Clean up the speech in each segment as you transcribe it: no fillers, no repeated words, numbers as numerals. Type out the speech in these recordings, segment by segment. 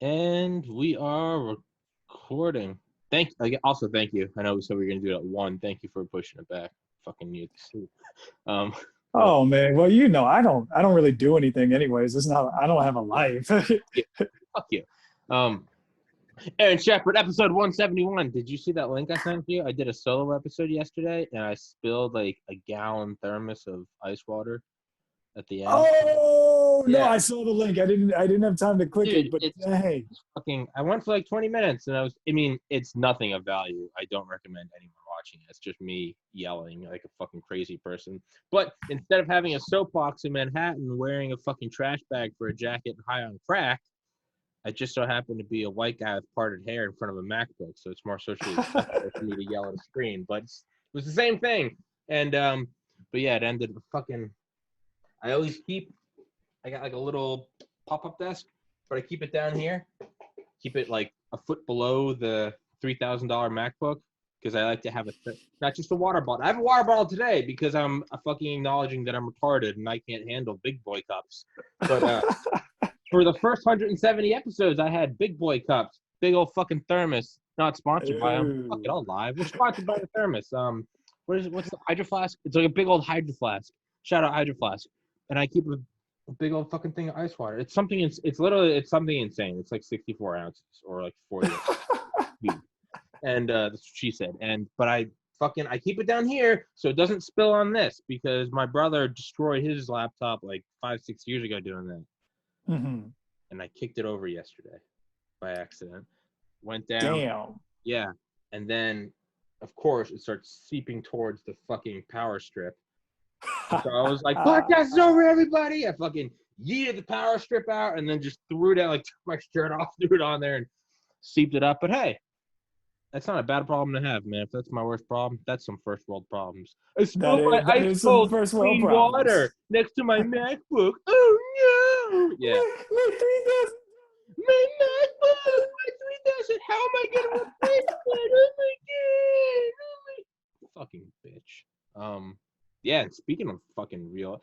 And we are recording. Also, thank you. I know we said we were gonna do it at 1. Thank you for pushing it back. Fucking you to sleep. Um, but Oh man, well I don't really do anything anyways. It's not I don't have a life. yeah, fuck you. Um, Aaron Shepard, episode 171. Did you see that link I sent you? I did a solo episode yesterday, and I spilled like a gallon thermos of ice water at the end. Oh no, Yeah, I saw the link. I didn't have time to click dude, it, but it's dang. fucking. I went for like 20 minutes, and I mean, it's nothing of value. I don't recommend anyone watching it. It's just me yelling like a fucking crazy person. But instead of having a soapbox in Manhattan, wearing a fucking trash bag for a jacket and high on crack, I just so happened to be a white guy with parted hair in front of a MacBook, so it's more socially acceptable for me to yell at a screen. But it was the same thing. And but yeah, it ended with fucking. I always keep. I got like a little pop-up desk, but I keep it down here. Keep it like a foot below the $3,000 MacBook because I like to have not just a water bottle. I have a water bottle today because I'm fucking acknowledging that I'm retarded and I can't handle big boy cups. But for the first 170 episodes, I had big boy cups, big old fucking thermos. Not sponsored by them. Fuck it, I'll lie. We're sponsored by the thermos. What's the Hydro Flask? It's like a big old Hydro Flask. Shout out Hydro Flask. And I keep a big old fucking thing of ice water. It's something. It's literally something insane. It's like 64 ounces or like 40. And that's what she said. But I keep it down here so it doesn't spill on this because my brother destroyed his laptop like 5-6 years ago doing that. Mm-hmm. And I kicked it over yesterday by accident. Went down. Damn. Yeah. And then, of course, it starts seeping towards the fucking power strip. So I was like, podcast is over, everybody. I fucking yeeted the power strip out and then just threw it out, like took my shirt off, threw it on there and seeped it up. But hey, that's not a bad problem to have, man. If that's my worst problem, that's some first world problems. I spilled my That ice is some cold first world clean problems. water next to my MacBook. Oh no! Yeah. My 3,000. My MacBook, my 3000. How am I gonna replace it? Oh my god! Oh my fucking bitch. Yeah, and speaking of fucking real,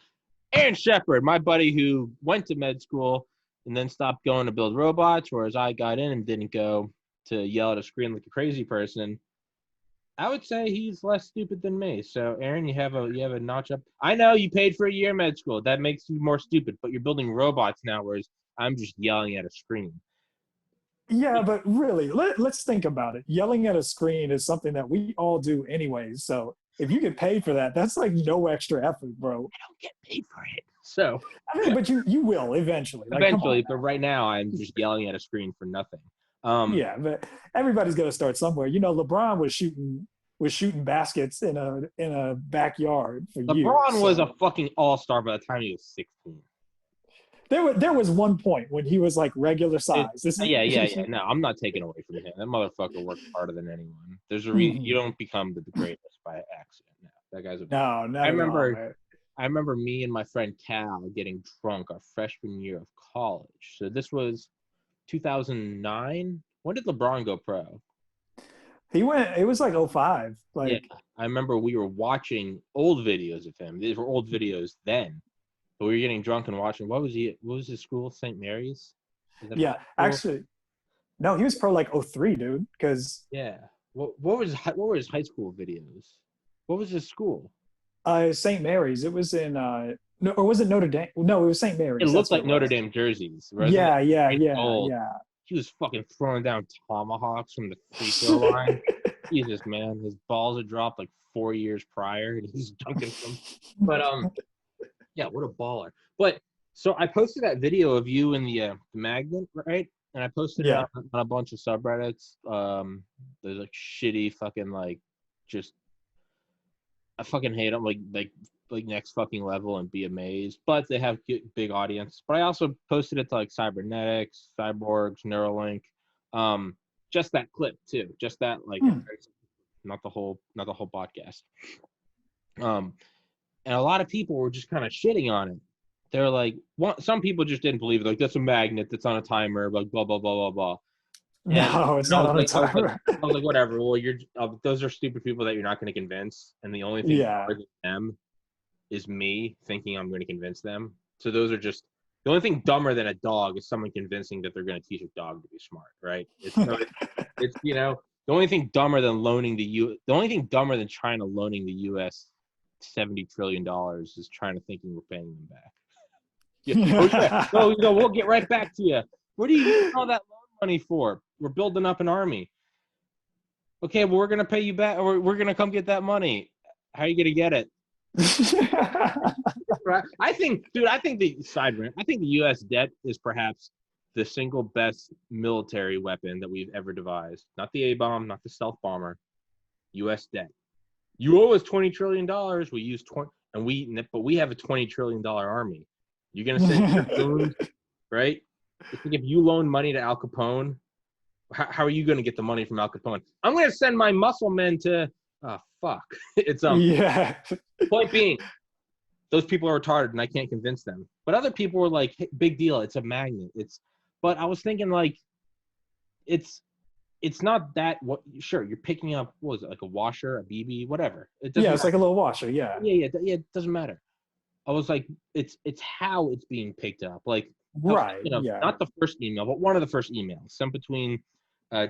Aaron Shepard, my buddy who went to med school and then stopped going to build robots, whereas I got in and didn't go to yell at a screen like a crazy person. I would say he's less stupid than me. So, Aaron, you have a notch up. I know you paid for a year med school. That makes you more stupid, but you're building robots now, whereas I'm just yelling at a screen. Yeah, but really, let's think about it. Yelling at a screen is something that we all do anyways. So if you get paid for that, that's like no extra effort, bro. I don't get paid for it. So, I mean, but you will eventually. Like, come on. eventually, but right now I'm just yelling at a screen for nothing. Yeah, but everybody's gonna start somewhere. You know, LeBron was shooting baskets in a backyard for years. LeBron was a fucking all-star by the time he was 16. There was one point when he was like regular size. Yeah. No, I'm not taking away from him. That motherfucker worked harder than anyone. There's a reason you don't become the greatest by accident. No, that guy's a. No, not I remember. at all, man. I remember me and my friend Cal getting drunk our freshman year of college. So this was 2009. When did LeBron go pro? He went. It was like 05. Like, Yeah, I remember we were watching old videos of him. These were old videos then. But we were getting drunk and watching. What was his school? St. Mary's? yeah, actually, no, he was pro like 03, dude. Because yeah, what were his high school videos? What was his school? St. Mary's. It was in no, or was it Notre Dame? No, it was St. Mary's. It looked like Notre Dame jerseys. Yeah. He was fucking throwing down tomahawks from the free throw line. Jesus, man, his balls had dropped like 4 years prior, and he's dunking them. But yeah, what a baller. But so I posted that video of you in the magnet, right? And I posted it on a bunch of subreddits. There's like shitty fucking like just I fucking hate them like next fucking level and be amazed. But they have big audience. But I also posted it to like Cybernetics, Cyborgs, Neuralink. Just that clip too. Just that like not the whole podcast. And a lot of people were just kind of shitting on it. They're like, some people just didn't believe it. Like, that's a magnet that's on a timer, like, blah, blah, blah, blah, blah. No, it's not on a timer. I was like, whatever. Well, those are stupid people that you're not going to convince. And the only thing harder than them is me thinking I'm going to convince them. So those are just The only thing dumber than a dog is someone convincing that they're going to teach a dog to be smart, right? It's the only thing dumber than the only thing dumber than China loaning the U.S. $70 trillion is China thinking we're paying them back. Oh yeah, no, we'll get right back to you. What do you need all that loan money for? We're building up an army. Okay, well, we're going to pay you back, or we're going to come get that money. How are you going to get it? Right. I think the U.S. debt is perhaps the single best military weapon that we've ever devised. Not the A-bomb, not the stealth bomber. U.S. debt. You owe us $20 trillion. We use 20, but we have a $20 trillion army. You're going to send your goons, right? It's like if you loan money to Al Capone, how are you going to get the money from Al Capone? I'm going to send my muscle men to. Oh fuck! It's Yeah. Point being, those people are retarded, and I can't convince them. But other people were like, hey, "Big deal! It's a magnet." But I was thinking like, it's not that. What? Sure, you're picking up. What was it, like a washer, a BB, whatever? It's like a little washer. Yeah. Yeah. It doesn't matter. I was like, it's how it's being picked up. Like, right. Not the first email, but one of the first emails sent between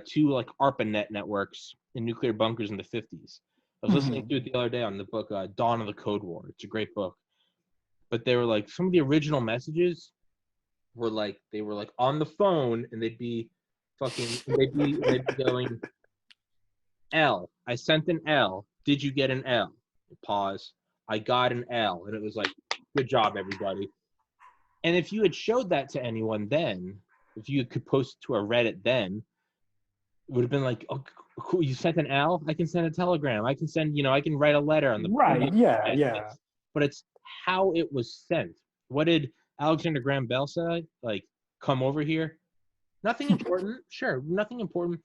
two like ARPANET networks in nuclear bunkers in the 50s. I was listening to it the other day on the book Dawn of the Code War. It's a great book. But they were like, some of the original messages were like, they were like on the phone, and they'd be going, L, I sent an L. Did you get an L? Pause. I got an L. And it was like, good job, everybody. And if you had showed that to anyone then, if you could post it to a Reddit then, it would have been like, oh, cool, you sent an L? I can send a telegram. I can send, I can write a letter on the right. Yeah. But it's how it was sent. What did Alexander Graham Bell say? Like, come over here? Nothing important. Sure, nothing important.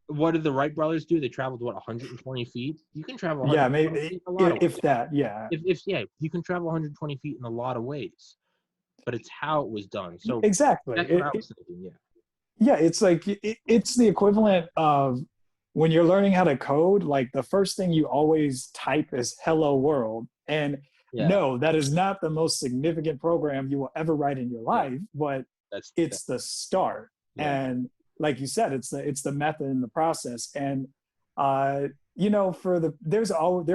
What did the Wright brothers do? They traveled 120 feet. You can travel 120 feet in a lot of ways. You can travel 120 feet in a lot of ways. But it's how it was done. So exactly. That's what I was thinking. Yeah. Yeah, it's like it's the equivalent of when you're learning how to code. Like the first thing you always type is "Hello World," and no, that is not the most significant program you will ever write in your life. But it's the start. Yeah. And like you said, it's the method and the process. And there are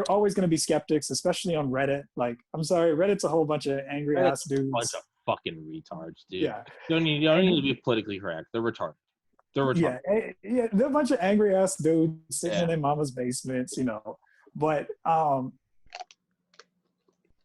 always going to be skeptics, especially on Reddit. Like, I'm sorry, Reddit's a whole bunch of angry ass dudes. Bunch of fucking retards, dude. Yeah. You don't need to be politically correct. They're retarded. Yeah, they're a bunch of angry ass dudes sitting in their mama's basements, But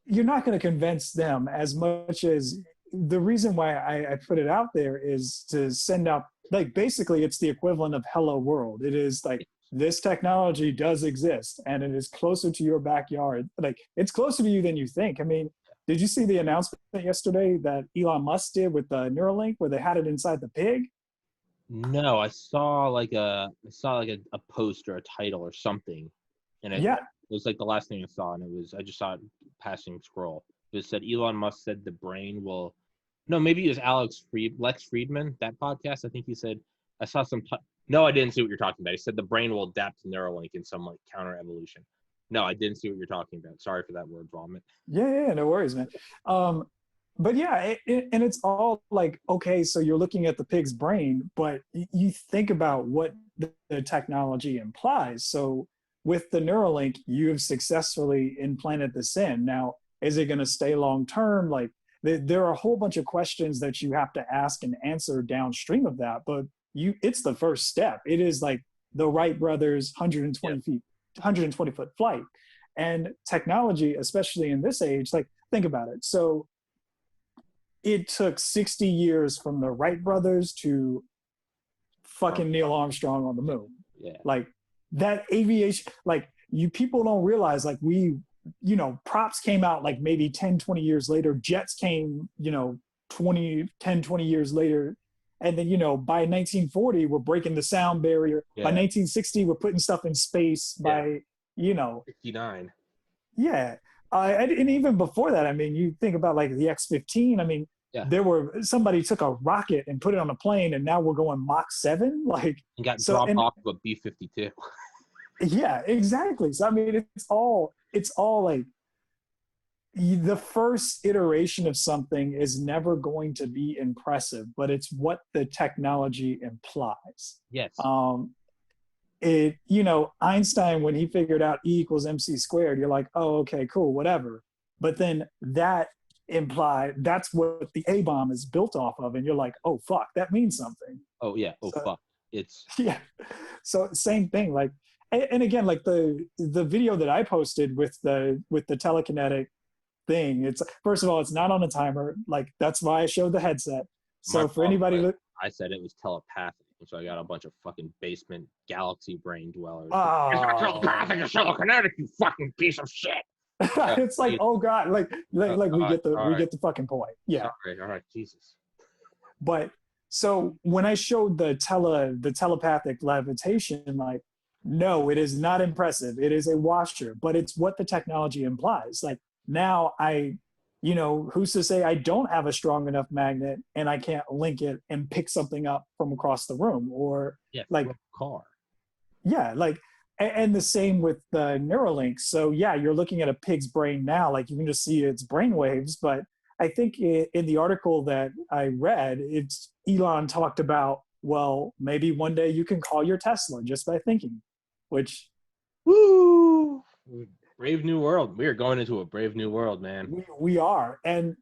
you're not going to convince them as much as the reason why I put it out there is to send out, like, basically it's the equivalent of Hello World. It is like, this technology does exist and it is closer to your backyard. Like, it's closer to you than you think. I mean, did you see the announcement yesterday that Elon Musk did with the Neuralink where they had it inside the pig? No, I saw like a post or a title or something. And it was like the last thing I saw, and I just saw it passing scroll. It said Elon Musk said the brain will. No, maybe it was Lex Friedman, that podcast. I think he said, I saw some. No, I didn't see what you're talking about. He said the brain will adapt to Neuralink in some like counter evolution. No, I didn't see what you're talking about. Sorry for that word vomit. Yeah, no worries, man. But yeah, and it's all like, okay, so you're looking at the pig's brain, but you think about what the technology implies. So with the Neuralink, you have successfully implanted this in. Now, is it going to stay long term? Like, there are a whole bunch of questions that you have to ask and answer downstream of that. But it's the first step. It is like the Wright brothers 120 foot flight. And technology, especially in this age, like, think about it. So it took 60 years from the Wright brothers to fucking Neil Armstrong on the moon. Yeah. Like, that aviation, like, you people don't realize, like, props came out like maybe 10, 20 years later. Jets came, 20 years later. And then, by 1940, we're breaking the sound barrier. Yeah. By 1960, we're putting stuff in space. By, 59. Yeah. And even before that, I mean, you think about like the X-15. I mean, somebody took a rocket and put it on a plane, and now we're going Mach 7. Like, and got dropped off of a B-52. Yeah, exactly. So I mean, it's all like, the first iteration of something is never going to be impressive, but it's what the technology implies. Yes. Einstein, when he figured out E equals MC squared, you're like, oh, okay, cool, whatever. But then that's what the A bomb is built off of. And you're like, oh, fuck, that means something. Oh yeah. Oh fuck. It's yeah. So same thing. Like, and again, like the video that I posted with the telekinetic thing, it's, first of all, it's not on a timer. Like, that's why I showed the headset. So for anybody that, I said it was telepathic, so I got a bunch of fucking basement galaxy brain dwellers. Oh. It's not telepathic, it's telekinetic, you fucking piece of shit. It's like, oh god, like we get the fucking point. Yeah. Sorry, all right, Jesus. But so when I showed the telepathic levitation, like, no, it is not impressive. It is a washer, but it's what the technology implies. Like, now who's to say I don't have a strong enough magnet and I can't link it and pick something up from across the room, or like car. Yeah, like, and the same with the Neuralink. So yeah, you're looking at a pig's brain now, like you can just see its brain waves. But I think in the article that I read, Elon talked about, well, maybe one day you can call your Tesla just by thinking, which, woo, brave new world. We are going into a brave new world, man. We are. And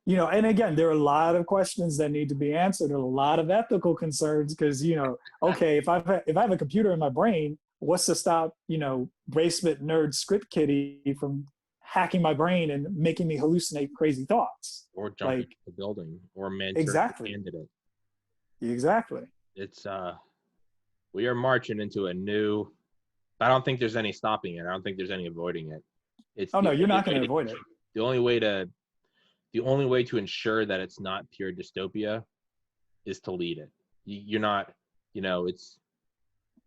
and again, there are a lot of questions that need to be answered, a lot of ethical concerns, because okay, if I have a computer in my brain, what's to stop basement nerd script kiddie from hacking my brain and making me hallucinate crazy thoughts, or jumping the building, or Manchurian exactly candidate. Exactly. It's we are marching into a new. I don't think there's any stopping it. I don't think there's any avoiding it. It's no, you're not going to avoid it. The only way to ensure that it's not pure dystopia is to lead it. You're not, it's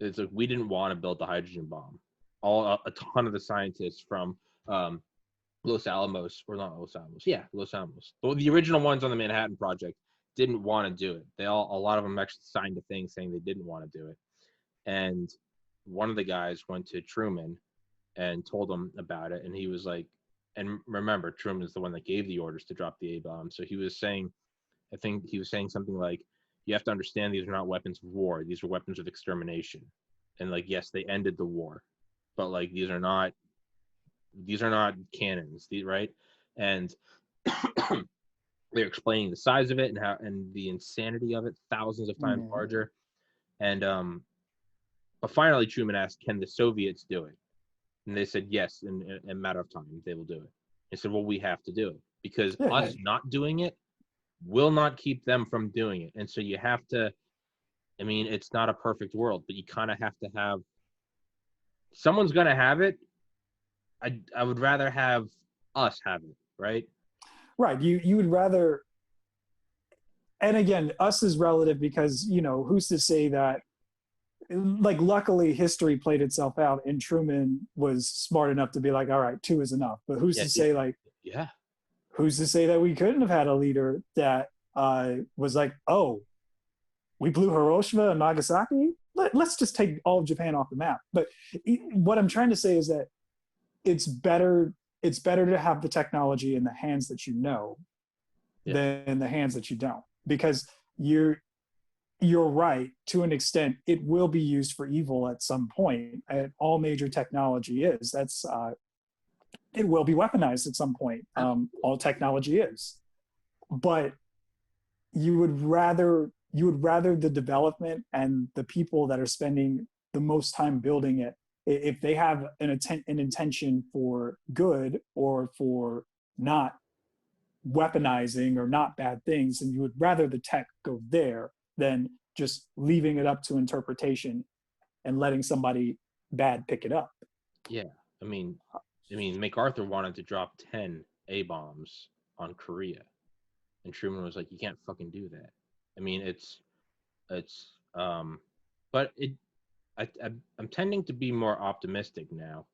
like, we didn't want to build the hydrogen bomb. A ton of the scientists from Los Alamos. Well, the original ones on the Manhattan Project didn't want to do it. A lot of them actually signed a thing saying they didn't want to do it. And one of the guys went to Truman and told him about it, and he was like, and remember, Truman is the one that gave the orders to drop the A-bomb. So he was saying, I think he was saying something like, you have to understand these are not weapons of war. These are weapons of extermination. And like, yes, they ended the war, but like, these are not cannons, right? And they're explaining the size of it and the insanity of it, thousands of times larger. And but finally Truman asked, can the Soviets do it? And they said yes, in a matter of time they will do it. He said, well, we have to do it, because us not doing it will not keep them from doing it. And so you have to, I mean, it's not a perfect world, but you kind of have to have, someone's going to have it. I would rather have us have it, right? Right. You would rather, and again, us is relative, because, who's to say that, like, luckily history played itself out and Truman was smart enough to be like, all right, 2 is enough. But who's to say, like, who's to say that we couldn't have had a leader that was like, oh, we blew Hiroshima and Nagasaki? Let's just take all of Japan off the map. But what I'm trying to say is that it's better to have the technology in the hands that than the hands that you don't, because you're right, to an extent it will be used for evil at some point. All major technology is. That's it will be weaponized at some point. All technology is. But you would rather the development and the people that are spending the most time building it, if they have an intention for good or for not weaponizing or not bad things, and you would rather the tech go there than just leaving it up to interpretation and letting somebody bad pick it up. Yeah, I mean, MacArthur wanted to drop 10 A-bombs on Korea, and Truman was like, "You can't fucking do that." I mean, but I'm tending to be more optimistic now,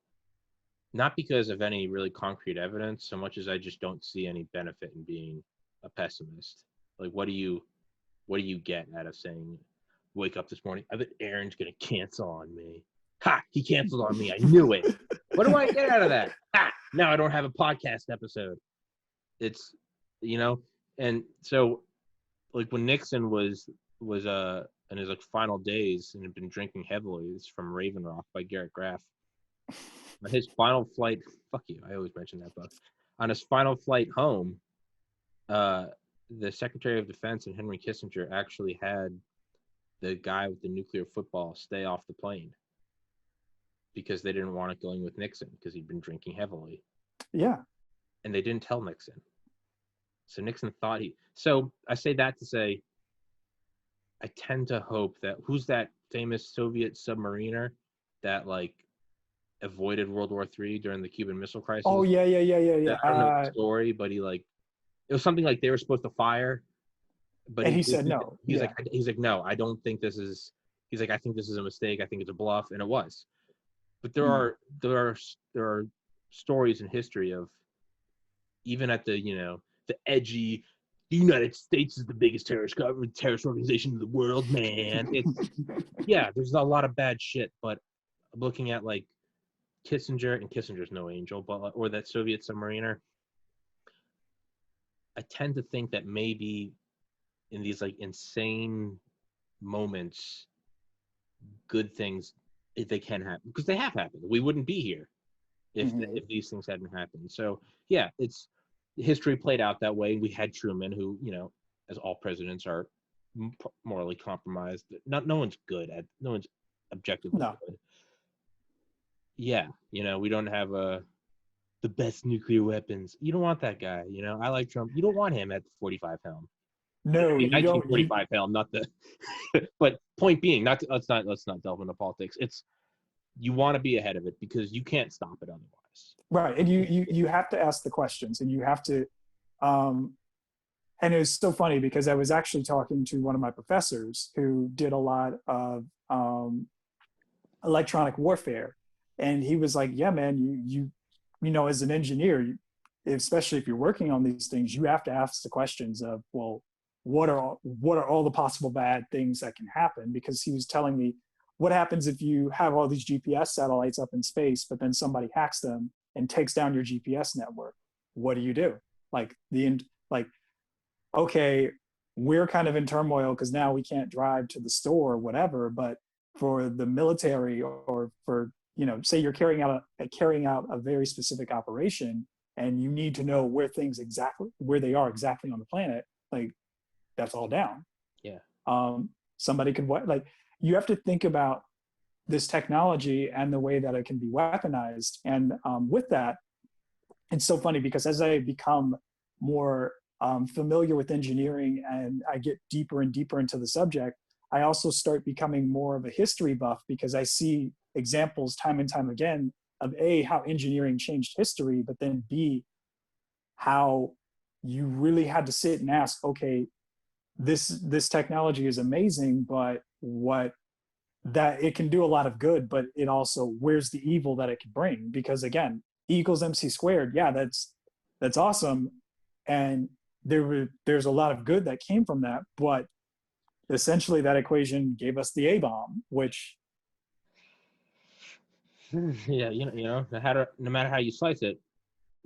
not because of any really concrete evidence, so much as I just don't see any benefit in being a pessimist. Like, what do you get out of saying, wake up this morning, I bet Aaron's gonna cancel on me? Ha! He canceled on me. I knew it. What do I get out of that? Ha! Now I don't have a podcast episode. It's, and so like when Nixon was in his like final days and had been drinking heavily. It's from Raven Rock by Garrett Graff. On his final flight, fuck you, I always mention that book. On his final flight home, the Secretary of Defense and Henry Kissinger actually had the guy with the nuclear football stay off the plane because they didn't want it going with Nixon because he'd been drinking heavily. Yeah. And they didn't tell Nixon. So Nixon thought so I say that to say, I tend to hope that, who's that famous Soviet submariner that like avoided World War III during the Cuban Missile Crisis? Oh yeah. I don't know the story, but it was something like they were supposed to fire, but he said no. He's like, no, I don't think this is. He's like, I think this is a mistake. I think it's a bluff, and it was. But there are stories in history of, even at the edgy, the United States is the biggest terrorist organization in the world, man. It's there's a lot of bad shit, but looking at like Kissinger, and Kissinger's no angel, but or that Soviet submariner, I tend to think that maybe in these like insane moments, good things, if they can happen, because they have happened. We wouldn't be here if these things hadn't happened. So yeah, it's history played out that way. We had Truman, who, as all presidents are morally compromised. No one's objectively good. Yeah, we don't have the best nuclear weapons. You don't want that guy. I like Trump. You don't want him at the 45 helm. No, you 1945 helm, not the. But point being, let's not delve into politics. It's, you want to be ahead of it because you can't stop it otherwise. Right, and you have to ask the questions, and you have to, and it was so funny because I was actually talking to one of my professors who did a lot of electronic warfare, and he was like, "Yeah, man, you as an engineer, especially if you're working on these things, you have to ask the questions of, well, what are all the possible bad things that can happen?" Because he was telling me, what happens if you have all these GPS satellites up in space, but then somebody hacks them and takes down your GPS network? What do you do? Okay, we're kind of in turmoil because now we can't drive to the store or whatever, but for the military, or for, say you're carrying out a very specific operation and you need to know where they are exactly on the planet, like that's all down. Yeah. Somebody could, you have to think about this technology and the way that it can be weaponized. And with that, it's so funny because as I become more familiar with engineering and I get deeper and deeper into the subject, I also start becoming more of a history buff because I see examples time and time again of A, how engineering changed history, but then B, how you really had to sit and ask, okay, this technology is amazing, but that it can do a lot of good, but it also, where's the evil that it can bring? Because again, E = MC squared. Yeah, that's awesome. And there's a lot of good that came from that, but essentially that equation gave us the A-bomb, which yeah, no matter how you slice it,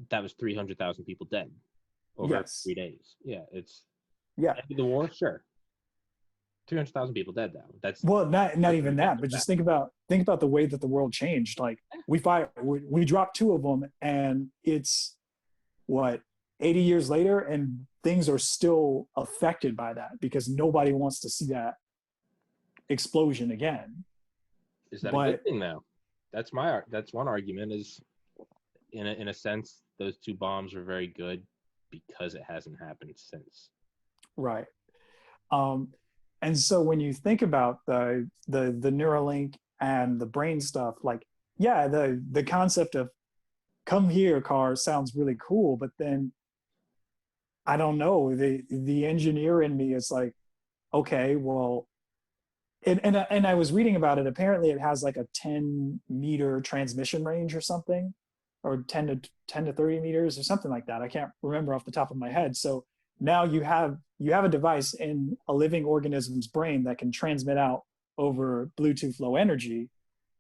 that was 300,000 people dead over 3 days. Yeah, it's end of the war, sure. 300,000 people dead now. That's not even that, but just think about the way that the world changed. Like we dropped 2 of them, and it's 80 years later, and things are still affected by that because nobody wants to see that explosion again. Is that a good thing though? That's one argument, is in a sense those 2 bombs were very good because it hasn't happened since. Right. And so when you think about the Neuralink and the brain stuff, the concept of come here car sounds really cool, but then I don't know, the engineer in me is like, okay, well, and I was reading about it. Apparently it has like a 10-meter transmission range or something, or 10 to 30 meters or something like that. I can't remember off the top of my head. So now you have a device in a living organism's brain that can transmit out over Bluetooth Low Energy.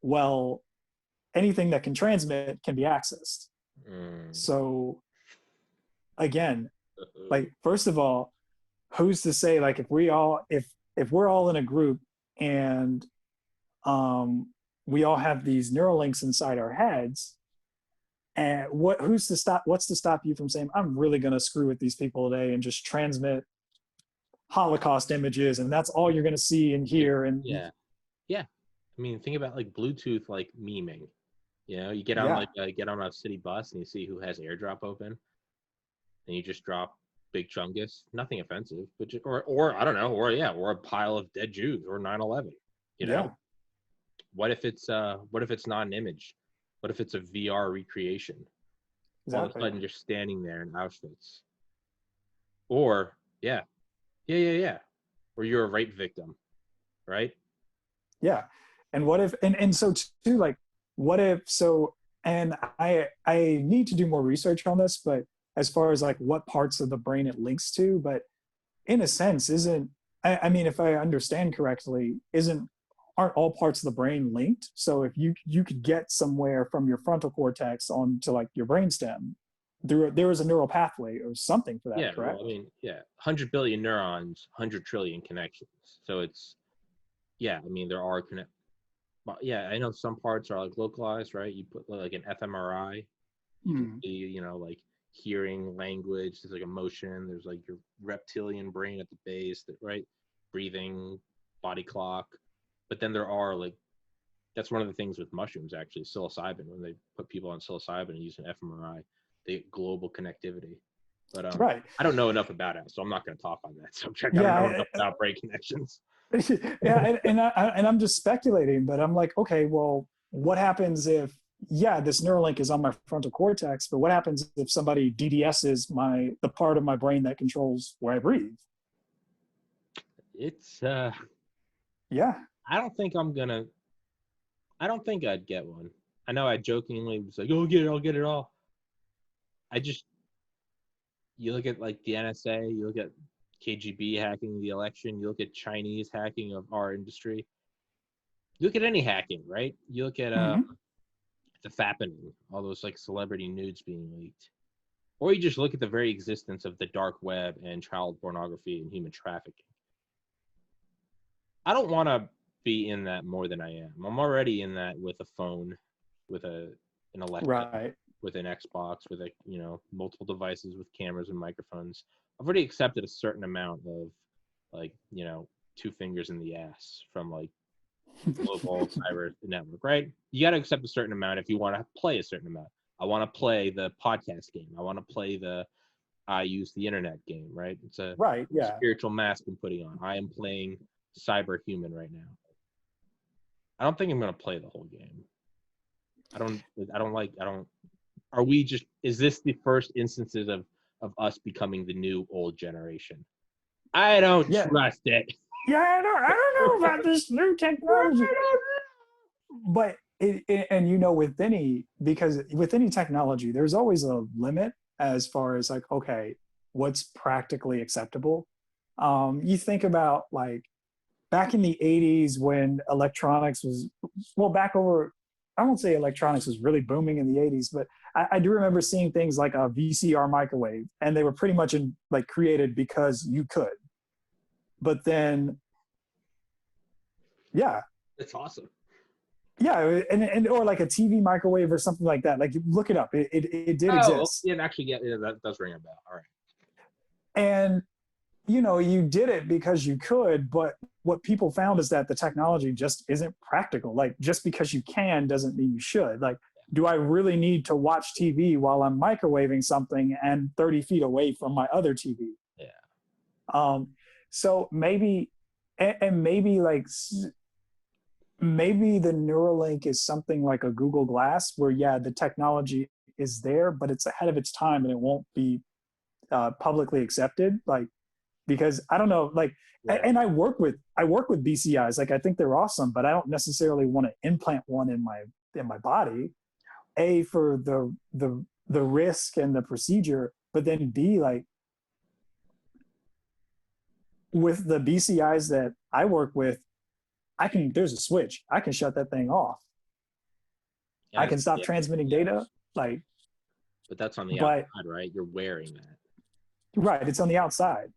well, anything that can transmit can be accessed. Mm. So again, like first of all, who's to say like if we're all in a group and we all have these neural links inside our heads, and what's to stop you from saying, I'm really going to screw with these people today and just transmit Holocaust images, and that's all you're going to see and hear. And yeah, yeah. I mean, think about like Bluetooth, like memeing. You know, you get on yeah, get on a city bus and you see who has AirDrop open, and you just drop Big Chungus. Nothing offensive, but just, or I don't know, or a pile of dead Jews, or 9/11. You yeah, know, what if it's not an image? What if it's a VR recreation? All of a exactly. sudden, you're standing there in Auschwitz, or yeah, or you're a rape victim, right? Yeah. And what if, and so too, like, what if, so, and I need to do more research on this, but as far as like what parts of the brain it links to, but in a sense, I mean, if I understand correctly, aren't all parts of the brain linked? So if you could get somewhere from your frontal cortex onto like your brainstem, there is a neural pathway or something for that, Yeah, well, I correct? mean, 100 billion neurons, 100 trillion connections. So it's, I mean, there are connect. But yeah, I know some parts are like localized, right? You put like an fMRI, you can Hmm. see, like hearing, language. There's like emotion. There's like your reptilian brain at the base, right? Breathing, body clock. But then there are like, that's one of the things with mushrooms actually, psilocybin. When they put people on psilocybin and use an fMRI, they get global connectivity. But Right. I don't know enough about it, so I'm not going to talk on that subject. I don't know Yeah. enough about brain connections. Yeah, and I'm just speculating, but I'm like, okay, well, what happens if, yeah, this Neuralink is on my frontal cortex, but what happens if somebody DDS's the part of my brain that controls where I breathe? It's Yeah, I don't think I'm gonna. I don't think I'd get one. I know I jokingly was like, "Oh, get it, I'll get it all." I just, you look at like the NSA, you look at KGB hacking the election, you look at Chinese hacking of our industry, you look at any hacking, right? You look at hmm, the fappening, all those like celebrity nudes being leaked, or you just look at the very existence of the dark web and child pornography and human trafficking. I don't want to be in that more than I am. I'm already in that with a phone, with an Alexa, right. with an Xbox, with multiple devices with cameras and microphones. I've already accepted a certain amount of like, 2 fingers in the ass from like global cyber network, right? You got to accept a certain amount if you want to play a certain amount. I want to play the podcast game. I want to play the I use the internet game, right? It's a Right, yeah. spiritual mask I'm putting on. I am playing cyber human right now. I don't think I'm gonna play the whole game. I don't. I don't like. I don't. Are we just? Is this the first instances of us becoming the new old generation? I don't Yeah, trust it. yeah, I don't know about this new technology. But and with because with any technology, there's always a limit as far as like, okay, what's practically acceptable. You think about like back in the 80s when electronics was, well, I won't say electronics was really booming in the 80s, but I do remember seeing things like a VCR microwave, and they were pretty much like created because you could. But then, yeah, It's awesome. yeah, and or like a TV microwave or something like that. Like look it up. It did Oh, exist. yeah, actually, yeah, that does ring a bell. All right. And you did it because you could, but what people found is that the technology just isn't practical. Like just because you can doesn't mean you should. Like, do I really need to watch TV while I'm microwaving something and 30 feet away from my other TV? Yeah. Um, so maybe, and maybe like maybe the Neuralink is something like a Google Glass, where yeah, the technology is there, but it's ahead of its time and it won't be publicly accepted. Like because I don't know, like, Yeah. and I work with BCIs. Like I think they're awesome, but I don't necessarily want to implant one in my body. A, for the risk and the procedure, but then B, like with the BCIs that I work with, there's a switch. I can shut that thing off. I can stop transmitting data. Like, but that's on the but outside, right? You're wearing that. right, it's on the outside.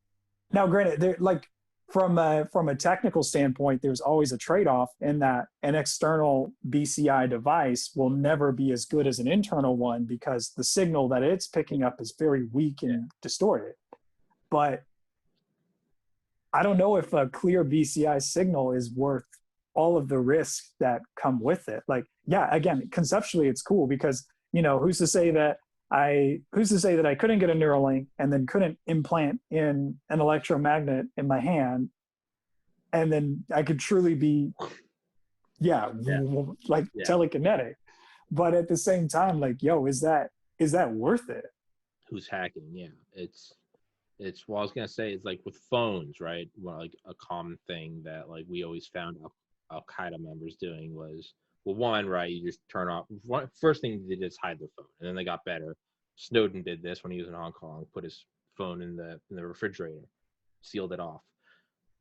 Now, granted, like from a technical standpoint, there's always a trade-off in that an external BCI device will never be as good as an internal one because the signal that it's picking up is very weak and distorted. But I don't know if a clear BCI signal is worth all of the risks that come with it. Like, yeah, again, conceptually it's cool because, you know, who's to say that I couldn't get a Neuralink and then couldn't implant in an electromagnet in my hand, and then I could truly be, telekinetic. But at the same time, like, yo, is that worth it? Who's hacking? Yeah, it's. Well, I was gonna say it's like with phones, right? Well, like a common thing that like we always found Al Qaeda members doing was, well, one, right, you just turn off. First thing they did is hide their phone, and then they got better. Snowden did this when he was in Hong Kong, put his phone in the refrigerator, sealed it off.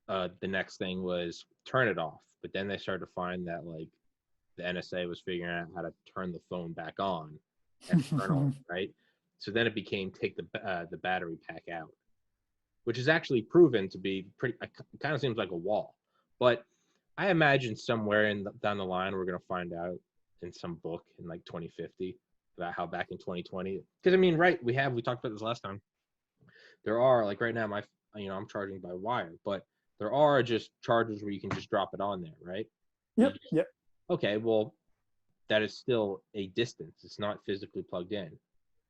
The next thing was turn it off, but then they started to find that like the NSA was figuring out how to turn the phone back on external, right? So then it became take the battery pack out, which is actually proven to be pretty. It kind of seems like a wall, but I imagine somewhere down the line we're gonna find out in some book in like 2050 about how back in 2020. Because I mean, right? We talked about this last time. There are like right now, I'm charging by wire, but there are just chargers where you can just drop it on there, right? Yep. Okay, well, that is still a distance. It's not physically plugged in.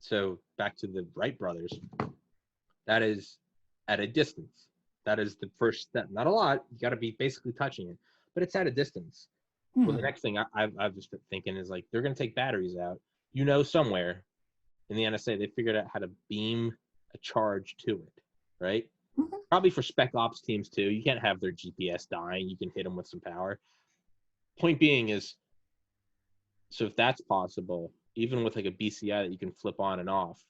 So back to the Wright brothers, that is at a distance. That is the first step. Not a lot. You got to be basically touching it, but it's at a distance. Well, the next thing I've just been thinking is like they're going to take batteries out. You know, somewhere in the NSA, they figured out how to beam a charge to it, right? Probably for spec ops teams too. You can't have their GPS dying. You can hit them with some power. Point being is, so if that's possible, even with like a BCI that you can flip on and off,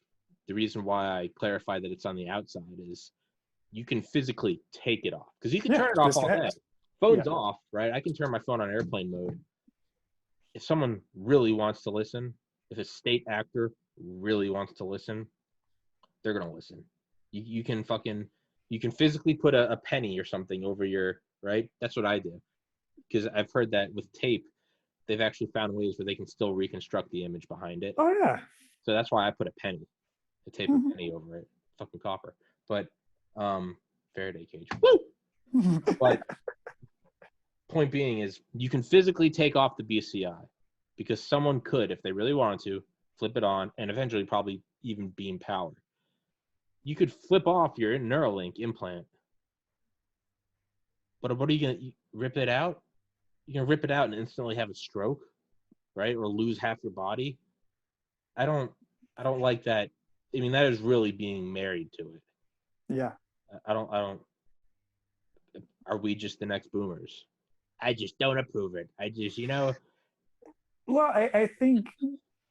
the reason why I clarify that it's on the outside is you can physically take it off because you can turn it off all day. Phone's off, right? I can turn my phone on airplane mode. If someone really wants to listen, if a state actor really wants to listen, they're gonna listen. You can physically put a penny or something over your, right? That's what I do because I've heard that with tape, they've actually found ways where they can still reconstruct the image behind it. Oh yeah. So that's why I put a tape a penny over it, fucking copper. But Faraday cage. Woo! But point being is you can physically take off the BCI because someone could, if they really wanted to, flip it on and eventually probably even beam power. You could flip off your Neuralink implant. But what are you gonna rip it out? You're gonna rip it out and instantly have a stroke, right? Or lose half your body. I don't like that. I mean, that is really being married to it. Yeah. I don't. Are we just the next boomers? I just don't approve it. I just, Well, I think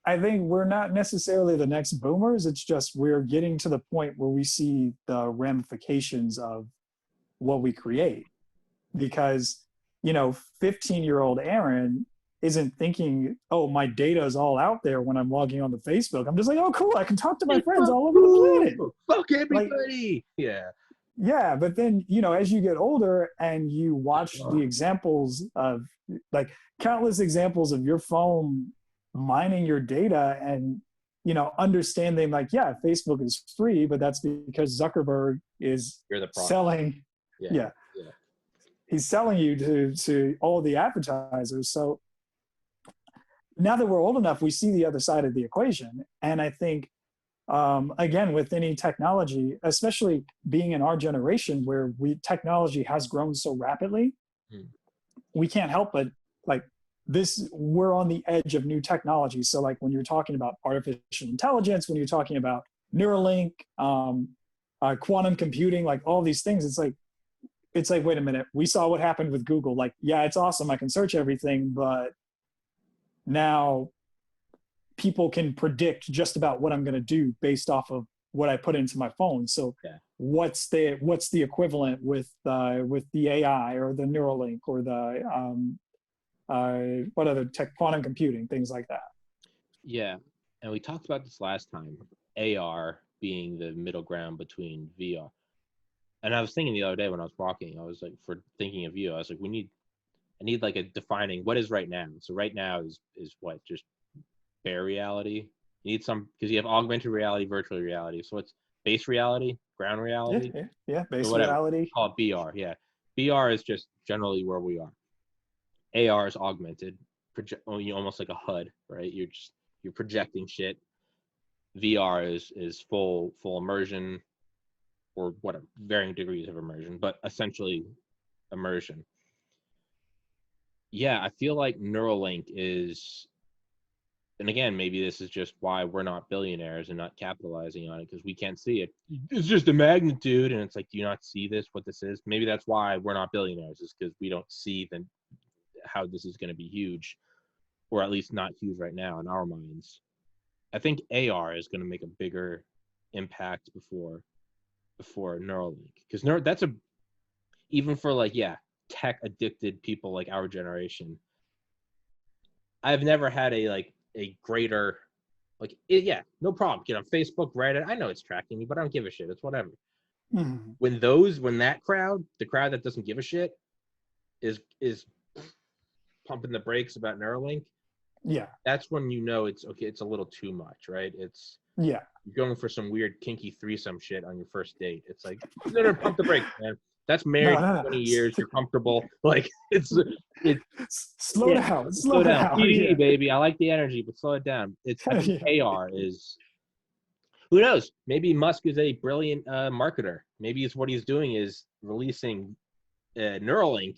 we're not necessarily the next boomers. It's just we're getting to the point where we see the ramifications of what we create. Because, 15-year-old Aaron isn't thinking, oh, my data is all out there when I'm logging on to Facebook. I'm just like, oh, cool, I can talk to my friends all over the planet. Fuck everybody. Yeah, but then, as you get older and you watch the examples of, like, countless examples of your phone mining your data and, understanding, like, yeah, Facebook is free, but that's because Zuckerberg is selling. Yeah. He's selling you to all the advertisers. So now that we're old enough, we see the other side of the equation. And I think, again, with any technology, especially being in our generation where technology has grown so rapidly, we can't help but we're on the edge of new technology. So like when you're talking about artificial intelligence, when you're talking about Neuralink, quantum computing, like all these things, it's like, wait a minute, we saw what happened with Google. Like, yeah, it's awesome. I can search everything, but now people can predict just about what I'm going to do based off of what I put into my phone. So what's the equivalent with the AI or the Neuralink or the what other quantum computing, things like that? Yeah, and we talked about this last time. AR being the middle ground between VR. And I was thinking the other day when I was walking, I was like, for thinking of you, I was like, I need like a defining what is right now. So right now is what, just bare reality. You need some, because you have augmented reality, virtual reality. So it's base reality, ground Yeah, reality. yeah, So base whatever, reality. call it BR. Yeah, BR is just generally where we are. AR is augmented, almost like a HUD, right? You're projecting shit. VR is full immersion, or whatever, varying degrees of immersion, but essentially immersion. Yeah, I feel like Neuralink is, and again, maybe this is just why we're not billionaires and not capitalizing on it, because we can't see it. It's just a magnitude, and it's like, do you not see this? What this is? Maybe that's why we're not billionaires, is because we don't see how this is going to be huge, or at least not huge right now in our minds. I think AR is going to make a bigger impact before Neuralink, because that's a, even for like, yeah, tech addicted people like our generation. I've never had a greater, yeah, no problem. Get on Facebook, Reddit. I know it's tracking me, but I don't give a shit. It's whatever. Mm-hmm. When that crowd, the crowd that doesn't give a shit, is pumping the brakes about Neuralink, Yeah, that's when you know it's okay. It's a little too much, right? It's yeah. you're going for some weird kinky threesome shit on your first date. It's like, no, pump the brakes, man. That's married No, for no, 20 no. years. You're comfortable. Like Slow yeah, down, slow slow down. down. TDD, Yeah. baby. I like the energy, but slow it down. I think Yeah. AR is, who knows? Maybe Musk is a brilliant marketer. Maybe it's what he's doing is releasing Neuralink,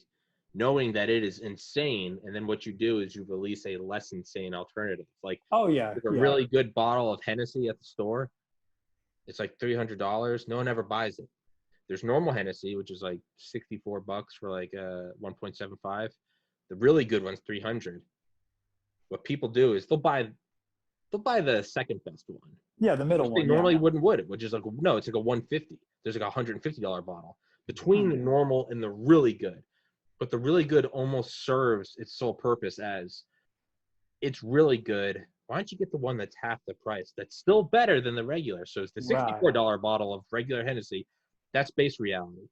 knowing that it is insane, and then what you do is you release a less insane alternative. Like, Oh yeah, there's a yeah. really good bottle of Hennessy at the store. It's like $300. No one ever buys it. There's normal Hennessy, which is like $64 for like 1.75. The really good one's 300. What people do is they'll buy the second best one, Yeah, the middle which they one. normally Yeah. wouldn't, which is like, no, it's like a 150. There's like a $150 bottle between the Hmm. normal and the really good. But the really good almost serves its sole purpose as, it's really good. Why don't you get the one that's half the price? That's still better than the regular. So it's the Right. $64 bottle of regular Hennessy. That's base reality.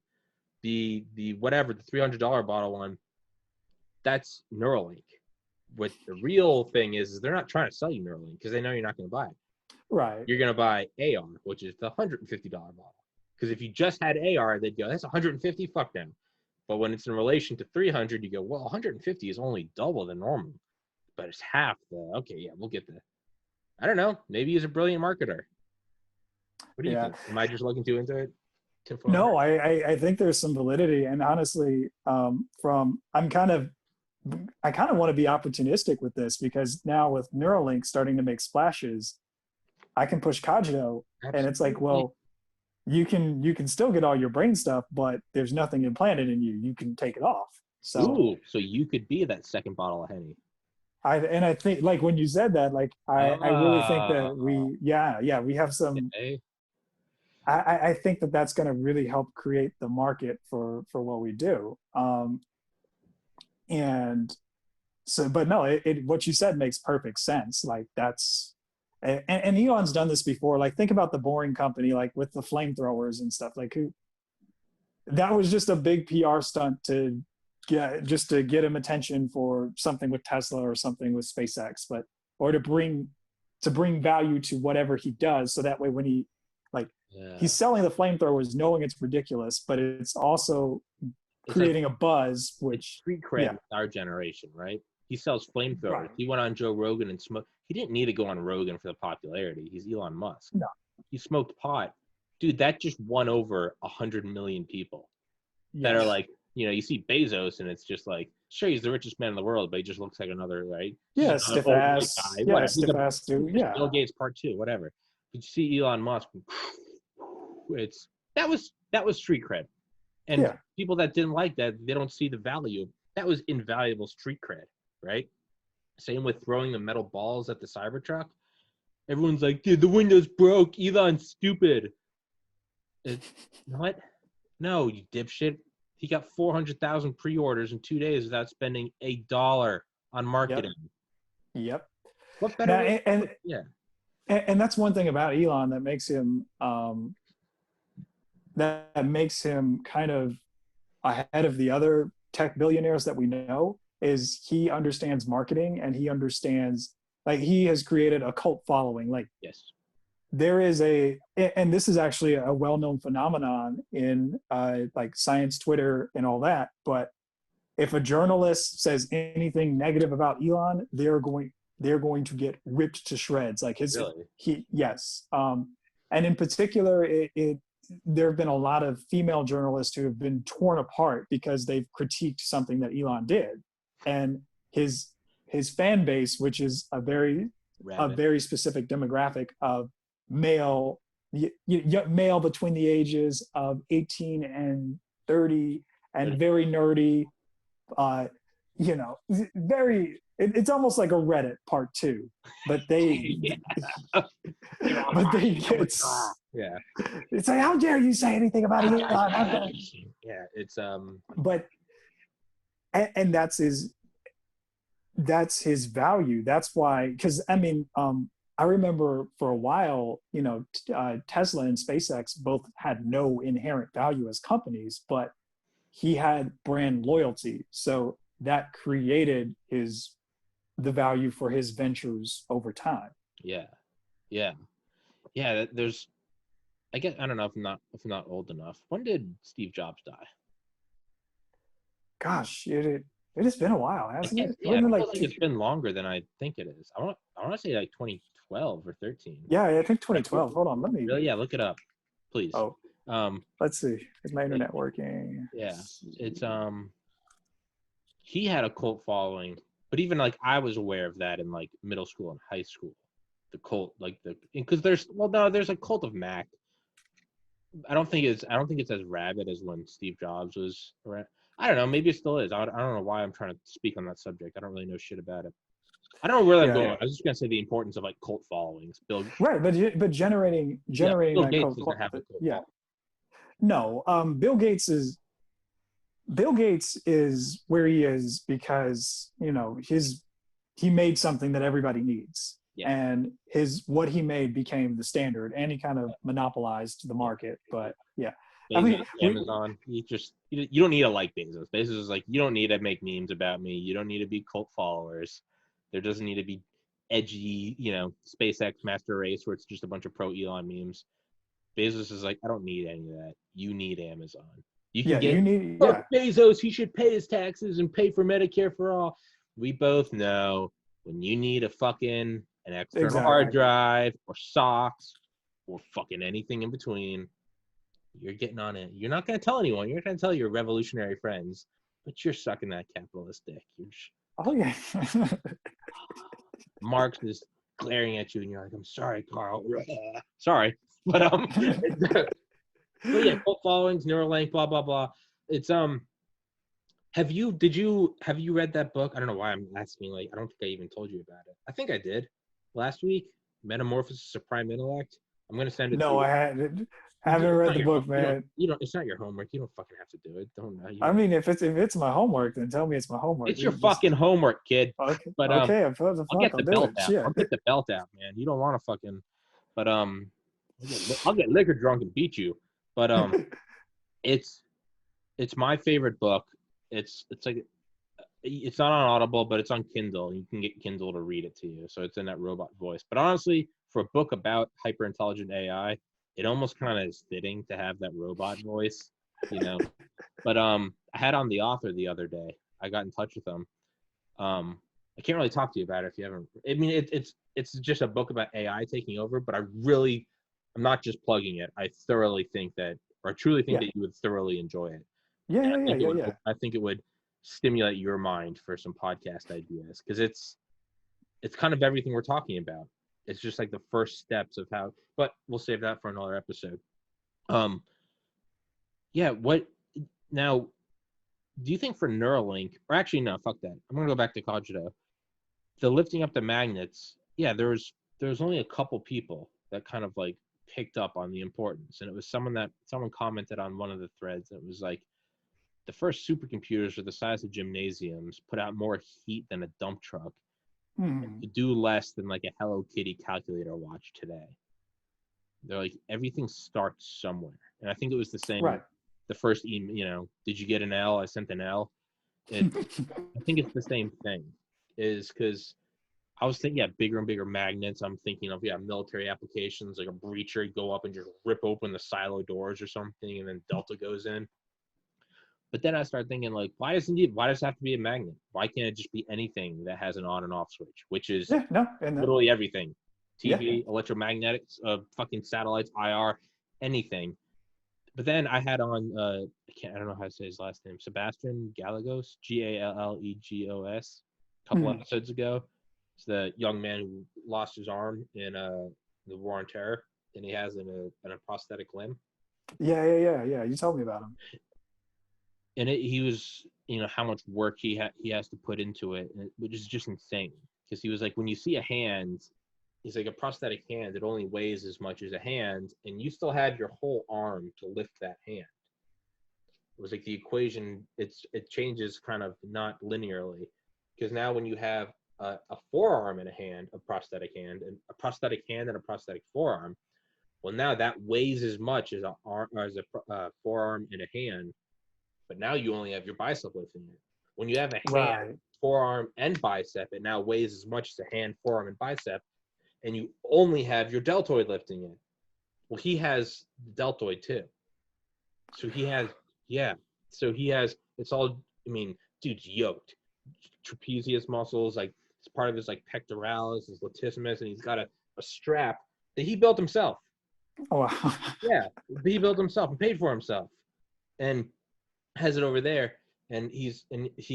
The whatever, the $300 bottle one, that's Neuralink. What the real thing is they're not trying to sell you Neuralink because they know you're not going to buy it. Right. You're going to buy AR, which is the $150 bottle. Because if you just had AR, they'd go, that's 150, fuck them. But when it's in relation to 300, you go, well, 150 is only double the normal, but it's half the, okay, yeah, we'll get the, I don't know, maybe he's a brilliant marketer. What do you Yeah. think? Am I just looking too into it? No, I think there's some validity, and honestly, I kind of want to be opportunistic with this because now with Neuralink starting to make splashes, I can push Cogito, and it's like, Absolutely. well, you can still get all your brain stuff, but there's nothing implanted in you. You can take it off. So Ooh, so you could be that second bottle of Henny. I think like when you said that, like I really think Ah, that we have some. okay. I think that that's going to really help create the market for what we do. And so, but no, what you said makes perfect sense. Like that's, and Elon's done this before. Like think about the Boring Company, like with the flamethrowers and stuff. Like that was just a big PR stunt to get him attention for something with Tesla or something with SpaceX, but or to bring value to whatever he does. So that way, when like Yeah. he's selling the flamethrowers, knowing it's ridiculous, but it's also It's like, creating a buzz, it's which street cred yeah, with our generation, right? He sells flamethrowers. right, He went on Joe Rogan and smoked. He didn't need to go on Rogan for the popularity. He's Elon Musk. no, He smoked pot. Dude, that just won over 100 million people that are yes, like, you see Bezos and it's just like, sure, he's the richest man in the world, but he just looks like another, right? He's yeah, just another stiff old white ass, guy. yeah, Whatever. stiff ass dude, yeah, Bill Gates part two, whatever. But you see Elon Musk, it's that was street cred. And yeah, people that didn't like that, they don't see the value. That was invaluable street cred, right? Same with throwing the metal balls at the Cybertruck. Everyone's like, dude, the window's broke. Elon's stupid. You know what? No, you dipshit. He got 400,000 pre-orders in 2 days without spending $1 on yep, marketing. yep. What better Now, way? Yeah. and that's one thing about Elon that makes him kind of ahead of the other tech billionaires that we know, is he understands marketing, and he understands, like, he has created a cult following. Like, Yes. there is and this is actually a well-known phenomenon in like science Twitter and all that, but if a journalist says anything negative about Elon, they're going to get ripped to shreds. Like Really? yes. And in particular, there have been a lot of female journalists who have been torn apart because they've critiqued something that Elon did, and his fan base, which is a very specific demographic of male male between the ages of 18 and 30, and very nerdy, very, it's almost like a Reddit part 2, but they but they get, yeah, it's like, how dare you say anything about Elon? Yeah, it's But and that's his value. That's why, because I mean, I remember for a while, Tesla and SpaceX both had no inherent value as companies, but he had brand loyalty, so that created the value for his ventures over time. Yeah. There's, I guess, I don't know if I'm not old enough. When did Steve Jobs die? Gosh, it has been a while, hasn't it? Yeah, I feel like it's been longer than I think it is. I want to say like 2012 or 13. Yeah, I think 2012. Hold on, let me. Really? Yeah, look it up, please. Oh, let's see. Is my internet working? Yeah, it's he had a cult following, but even like I was aware of that in like middle school and high school. The cult, like because there's a cult of Mac. I don't think it's as rabid as when Steve Jobs was around. I don't know. Maybe it still is. I don't know why I'm trying to speak on that subject. I don't really know shit about it. I don't know where I'm going. I was just gonna say the importance of like cult followings. Right, but generating Bill that Gates cult. doesn't have a cult Yeah. No, Bill Gates is where he is because he made something that everybody needs. Yeah. And what he made became the standard, and he kind of monopolized the market. But yeah, Bezos, I mean, Amazon. You don't need to like Bezos. Bezos is like, you don't need to make memes about me. You don't need to be cult followers. There doesn't need to be edgy, SpaceX master race where it's just a bunch of pro Elon memes. Bezos is like, I don't need any of that. You need Amazon. You can Bezos. He should pay his taxes and pay for Medicare for all. We both know when you need an external hard drive or socks or fucking anything in between, you're getting on it. You're not going to tell anyone. You're not going to tell your revolutionary friends, but you're sucking that capitalist dick. Oh, yeah. Marx is glaring at you, and you're like, I'm sorry, Carl. Sorry. But, yeah, cult followings, Neuralink, blah, blah, blah. It's, have you read that book? I don't know why I'm asking. Like, I don't think I even told you about it. I think I did last week. Metamorphosis of Prime Intellect. I'm gonna send it. No, I haven't read the book, man. It's not your homework. You don't fucking have to do it. I mean, if it's my homework, then tell me it's my homework. It's your fucking homework, kid. Okay. But I'll get the belt out. I'll get the belt out, man. You don't want to fucking. But I'll get liquor drunk and beat you. But it's my favorite book. It's like, it's not on Audible, but it's on Kindle. You can get Kindle to read it to you, so it's in that robot voice. But honestly, for a book about hyper intelligent AI, it almost kind of is fitting to have that robot voice, But I had on the author the other day. I got in touch with him. I can't really talk to you about it if you haven't. I mean, it's just a book about AI taking over, but I'm not just plugging it. I truly think that you would thoroughly enjoy it. Yeah. I think it would stimulate your mind for some podcast ideas, because it's kind of everything we're talking about. It's just like the first steps of how, but we'll save that for another episode. What now? Do you think for Neuralink, or actually no, fuck that. I'm gonna go back to Cogito. The lifting up the magnets. Yeah, there's only a couple people that kind of like picked up on the importance, and it was someone commented on one of the threads. And it was like, the first supercomputers are the size of gymnasiums, put out more heat than a dump truck, to do less than like a Hello Kitty calculator watch today. They're like, everything starts somewhere. And I think it was the same, Right. the first email, you know, did you get an L? I sent an L. I think it's the same thing, is because I was thinking, bigger and bigger magnets. I'm thinking of, military applications, like a breacher, go up and just rip open the silo doors or something, and then Delta goes in. But then I started thinking, like, why does it have to be a magnet? Why can't it just be anything that has an on and off switch, which is literally everything? TV, electromagnetics, fucking satellites, IR, anything. But then I had on, I don't know how to say his last name, Sebastian Gallegos, Gallegos, a couple episodes ago. It's the young man who lost his arm in the War on Terror, and he has a prosthetic limb. Yeah. You told me about him. And he was, how much work he has to put into it, which is just insane. Because he was like, when you see a hand, he's like, a prosthetic hand, it only weighs as much as a hand, and you still have your whole arm to lift that hand. It was like the equation, it changes kind of not linearly. Because now when you have a forearm in a hand, a prosthetic hand and a prosthetic forearm, well, now that weighs as much as a forearm in a hand, but now you only have your bicep lifting it. When you have a hand, forearm, and bicep, it now weighs as much as a hand, forearm, and bicep, and you only have your deltoid lifting it. Well, he has the deltoid too. So he has, it's all, dude's yoked. Trapezius muscles, like, it's part of his, like, pectoralis, his latissimus, and he's got a strap that he built himself. Oh, wow. Yeah, he built himself and paid for himself. And has it over there, and he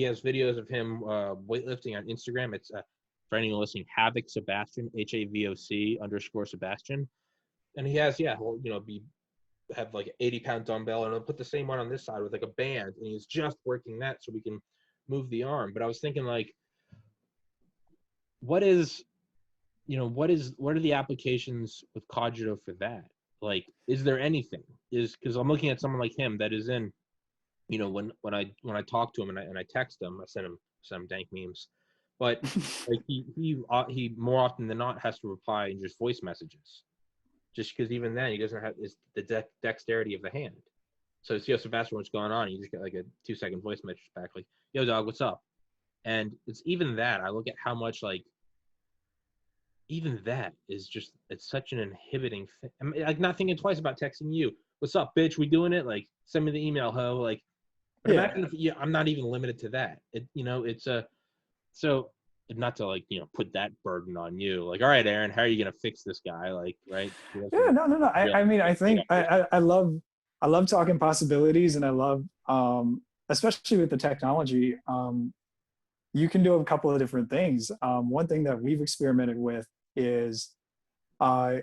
has videos of him weightlifting on Instagram. It's for anyone listening, Havoc Sebastian, HAVOC_Sebastian, and he has he'll have like an 80-pound dumbbell, and he'll put the same one on this side with like a band, and he's just working that so we can move the arm. But I was thinking, like, what are the applications with Cogito for that? Like, is there anything? Because I'm looking at someone like him that is in, when I talk to him and I text him, I send him some dank memes, but like he more often than not has to reply in just voice messages, just because even then he doesn't have the dexterity of the hand. So it's, Sebastian, what's going on? And you just get like a 2-second voice message back, like, yo, dog, what's up? And it's even that. I look at how much, like, even that is just, it's such an inhibiting thing. I mean, like, not thinking twice about texting you, what's up, bitch? We doing it? Like, send me the email, ho. Like, but imagine if I'm not even limited to that. It's so, not to, like, put that burden on you. Like, all right, Aaron, how are you gonna fix this guy? Like, right? Yeah, no. I think I love talking possibilities, and I love, especially with the technology, you can do a couple of different things. One thing that we've experimented with is, so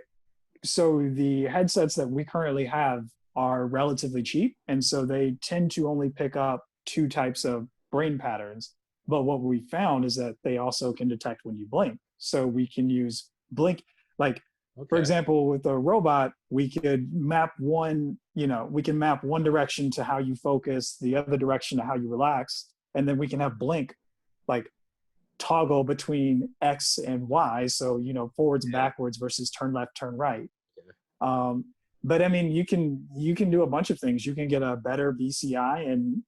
the headsets that we currently have are relatively cheap, and so they tend to only pick up 2 types of brain patterns. But what we found is that they also can detect when you blink. So we can use blink, like, for example, with a robot, we could map one direction to how you focus, the other direction to how you relax, and then we can have blink, like, toggle between X and Y. So, forwards and backwards versus turn left, turn right. But I mean, you can do a bunch of things. You can get a better BCI, and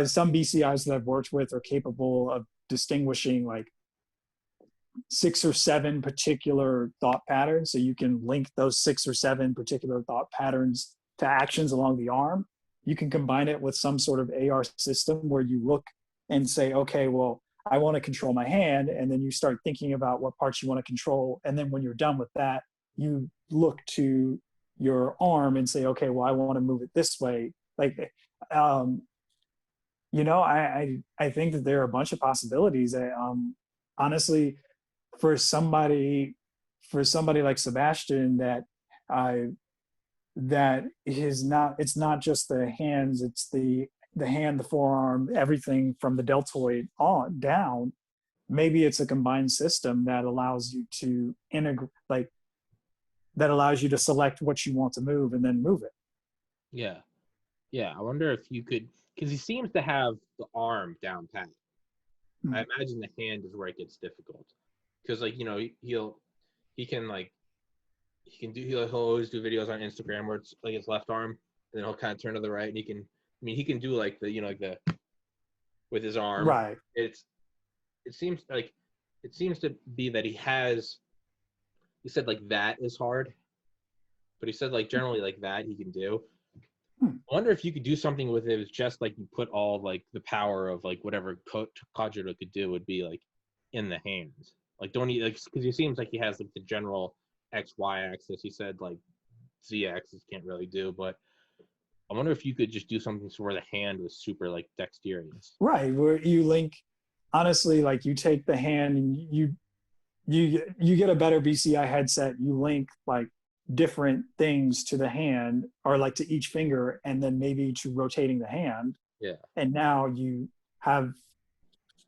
some BCIs that I've worked with are capable of distinguishing like 6 or 7 particular thought patterns. So you can link those 6 or 7 particular thought patterns to actions along the arm. You can combine it with some sort of AR system where you look and say, okay, well, I want to control my hand. And then you start thinking about what parts you want to control. And then when you're done with that, you look to your arm and say, okay, well, I want to move it this way. Like, I think that there are a bunch of possibilities. Honestly, for somebody like Sebastian, it's not just the hands, it's the hand, the forearm, everything from the deltoid on down. Maybe it's a combined system that allows you to integrate, like, that allows you to select what you want to move and then move it. Yeah. I wonder if you could, because he seems to have the arm down pat. I imagine the hand is where it gets difficult, because like he'll always do videos on Instagram where it's like his left arm, and then he'll kind of turn to the right, and he can do like the with his arm. Right. It seems to be that he said like that is hard, but he said like generally like that he can do. I wonder if you could do something with it. It's just like you put all like the power of like whatever Kajiro could do would be like in the hands. Like don't he like because he seems like he has like the general X-Y axis. He said like Z axis can't really do, but I wonder if you could just do something so where the hand was super like dexterous. Right, where you link, honestly, like you take the hand and you get a better BCI headset. You link like different things to the hand or like to each finger, and then maybe to rotating the hand. Yeah. And now you have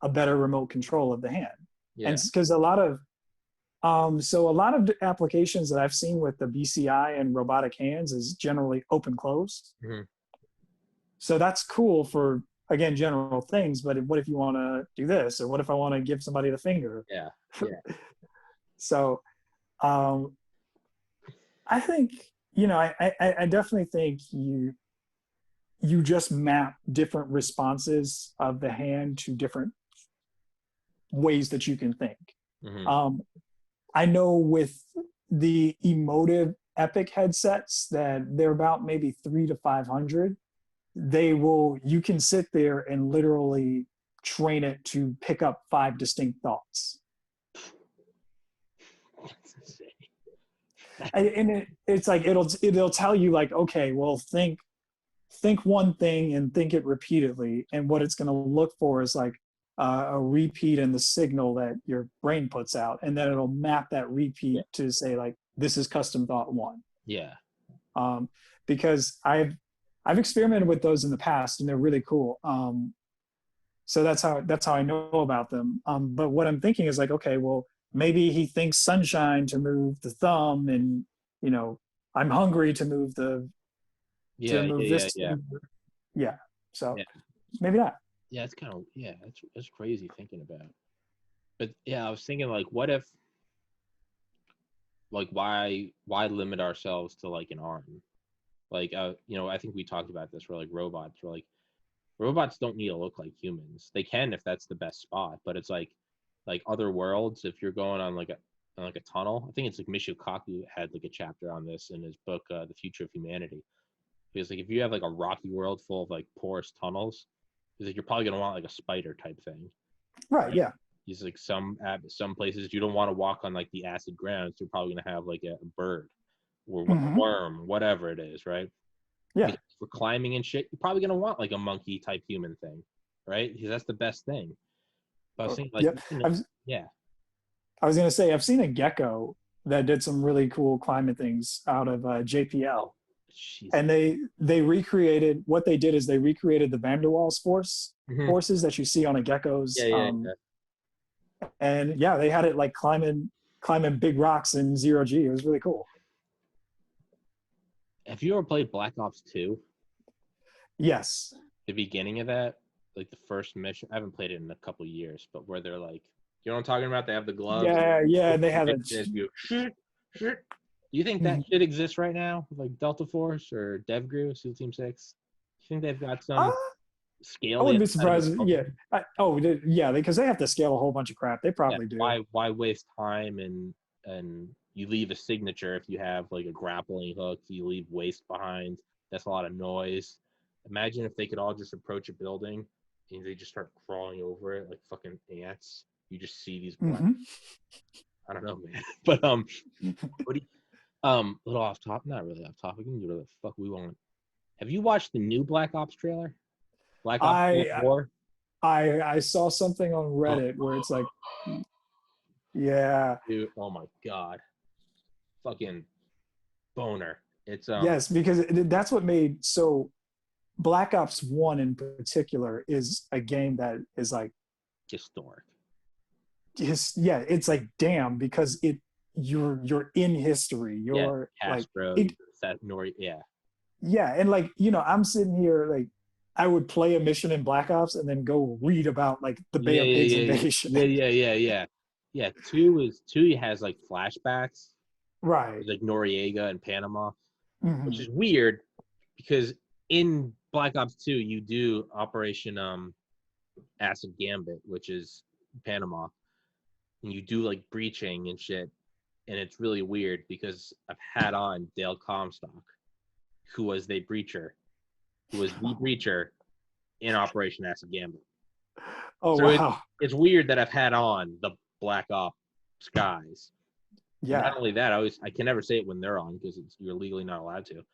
a better remote control of the hand. Yeah. And because a lot of the applications that I've seen with the BCI and robotic hands is generally open close. Mm-hmm. So that's cool for, again, general things, but what if you want to do this? Or what if I want to give somebody the finger? Yeah. So I think, I definitely think you just map different responses of the hand to different ways that you can think. Mm-hmm. I know with the emotive Epic headsets that they're about maybe 300 to 500. You can sit there and literally train it to pick up 5 distinct thoughts. And it's like it'll tell you like, okay, well, think one thing and think it repeatedly, and what it's going to look for is like a repeat in the signal that your brain puts out, and then it'll map that repeat to say like, this is custom thought 1. Yeah. Because I've experimented with those in the past, and they're really cool. So that's how I know about them. But what I'm thinking is like, okay, well, maybe he thinks sunshine to move the thumb, and I'm hungry to move this. Yeah. So maybe not. Yeah, it's kind of that's crazy thinking about. But yeah, I was thinking like, what if like why limit ourselves to like an arm? Like I think we talked about this. We're like robots. We're like robots don't need to look like humans. They can if that's the best spot, but it's like other worlds. If you're going on like a tunnel, I think it's like Michio Kaku had like a chapter on this in his book, The Future of Humanity. Because like if you have like a rocky world full of like porous tunnels, because like, you're probably gonna want like a spider type thing. Right. Yeah. He's like some places you don't want to walk on like the acid ground, so you're probably gonna have like a bird or a worm, whatever it is, right? Yeah. Because for climbing and shit, you're probably gonna want like a monkey type human thing, right? Because that's the best thing. But I was thinking like, I was gonna say I've seen a gecko that did some really cool climbing things out of JPL. Jesus. And they recreated what they did is they recreated the Van der Waals forces that you see on a gecko's. And they had it like climbing big rocks in 0G. It was really cool. Have you ever played Black Ops 2? Yes. The beginning of that, like the first mission. I haven't played it in a couple of years, but where they're like, you know what I'm talking about? They have the gloves. Yeah, and they have it. Do you think that shit exists right now, like Delta Force or DevGru, SEAL Team 6? Do you think they've got some scale? I wouldn't be surprised. Because they have to scale a whole bunch of crap. They probably do. Why waste time and you leave a signature if you have like a grappling hook? You leave waste behind. That's a lot of noise. Imagine if they could all just approach a building and they just start crawling over it like fucking ants. You just see these black. I don't know, man. But what do you? A little off top, not really off topic. We can do whatever the fuck we want. Have you watched the new Black Ops trailer? Black Ops 4? I saw something on Reddit where it's like, dude, oh my god, fucking boner. It's yes, because that's what made Black Ops 1 in particular is a game that is like historic. It's like damn, because you're in history. You're Castro, like and like I'm sitting here like I would play a mission in Black Ops and then go read about like the Bay Yeah, of Pigs yeah, yeah, invasion. yeah. Yeah, two has like flashbacks, Right. like Noriega and Panama, which Hmm. is weird because in Black Ops 2 you do Operation Acid Gambit, which is Panama, and you do like breaching and shit, and it's really weird because I've had on Dale Comstock, who was the breacher in Operation Acid Gambit. Oh So wow. it's weird that I've had on the Black Ops guys. And Yeah. not only that, I can never say it when they're on because you're legally not allowed to.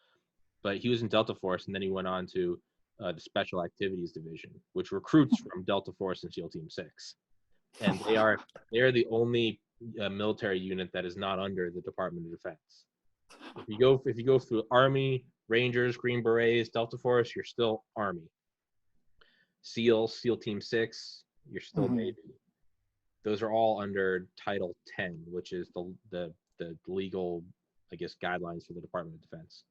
But he was in Delta Force, and then he went on to the Special Activities Division, which recruits from Delta Force and SEAL Team 6. And they are the only military unit that is not under the Department of Defense. If you go through Army, Rangers, Green Berets, Delta Force, you're still Army. SEAL Team 6, you're still Hmm. Navy. Those are all under Title 10, which is the legal, I guess, guidelines for the Department of Defense.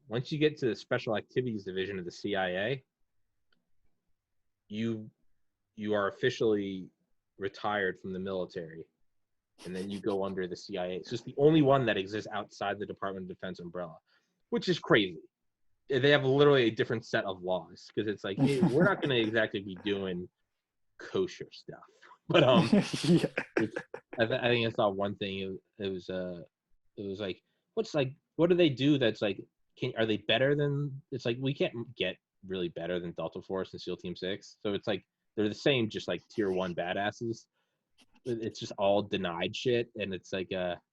Once you get to the Special Activities Division of the CIA, you are officially retired from the military, and then you go under the CIA. It's just the only one that exists outside the Department of Defense umbrella, which is crazy. They have literally a different set of laws because it's like, hey, we're not going to exactly be doing kosher stuff, but Yeah. I think I saw one thing. It was like, what do they do that's like, are they better than? It's like we can't get really better than Delta Force and SEAL Team 6, so it's like they're the same, just like tier 1 badasses. It's just all denied shit, and it's like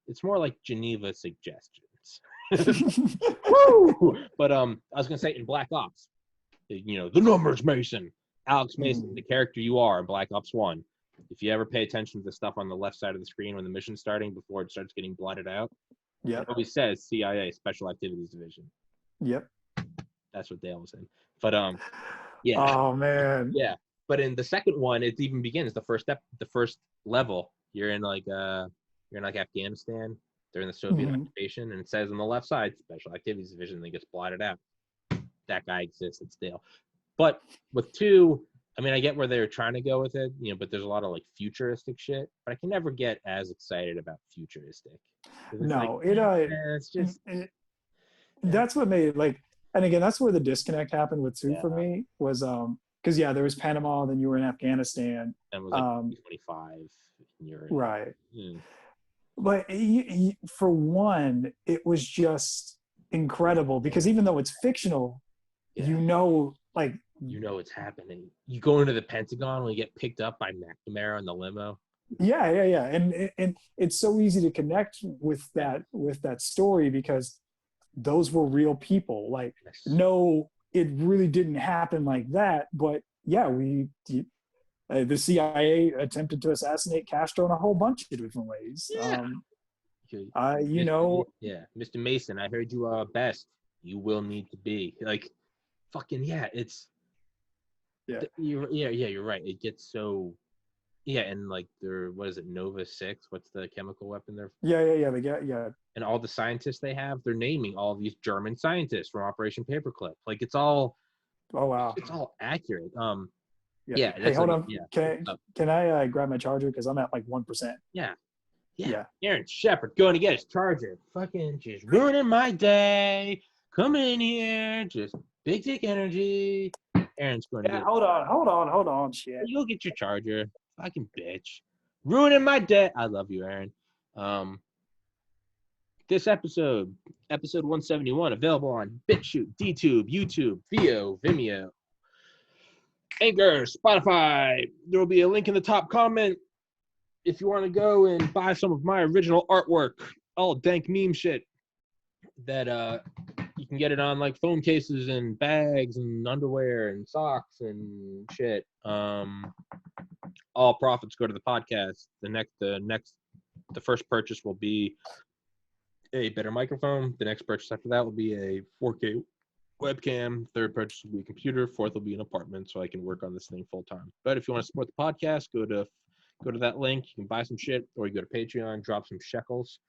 it's more like Geneva suggestions. Woo! But I was gonna say in Black Ops, the numbers Mason, Alex Mason, the character you are in Black Ops 1. If you ever pay attention to the stuff on the left side of the screen when the mission's starting before it starts getting blotted out, it Yep. always says CIA Special Activities Division. Yep. That's what Dale was in. But yeah, Oh man. yeah. But in the second one, it even begins the first level. You're in like Afghanistan during the Soviet occupation, and it says on the left side Special Activities Division, and it gets blotted out. That guy exists. It's Dale. But with 2, I mean, I get where they're trying to go with it, but there's a lot of like futuristic shit. But I can never get as excited about futuristic. It's No, like, it's just that's what made it like, and again, that's where the disconnect happened with 2 for yeah. me was because there was Panama, then you were in Afghanistan. And it was like 25 in your Right. But for one, it was just incredible because even though it's fictional, like it's happening. You go into the Pentagon when you get picked up by McNamara in the limo. Yeah, and it's so easy to connect with that story because those were real people. Like, no, it really didn't happen like that, but yeah, the CIA attempted to assassinate Castro in a whole bunch of different ways. Yeah. Mr. Mason, I heard you are best. You will need to be like, fucking yeah. It's you're right. It gets so and like what is it, Nova 6? What's the chemical weapon there? Yeah. And all the scientists they have, they're naming all these German scientists from Operation Paperclip. Like it's all. Oh wow. It's all accurate. Yeah. Hey, hold on. Can I grab my charger because I'm at like 1%? Yeah. Aaron Shepard going to get his charger. Fucking just ruining my day. Coming in here, just big dick energy. Aaron's going to get. Hold on. Shit. You'll get your charger. Fucking bitch. Ruining my day. I love you, Aaron. This episode 171, available on BitChute, DTube, YouTube, Vimeo, Anchor, Spotify. There will be a link in the top comment if you want to go and buy some of my original artwork, all dank meme shit that you can get it on like phone cases and bags and underwear and socks and shit. All profits go to the podcast. The first purchase will be a better microphone. The next purchase after that will be a 4K webcam. Third purchase will be a computer. Fourth will be an apartment so I can work on this thing full time. But if you want to support the podcast, go to that link. You can buy some shit, or you go to Patreon, drop some shekels,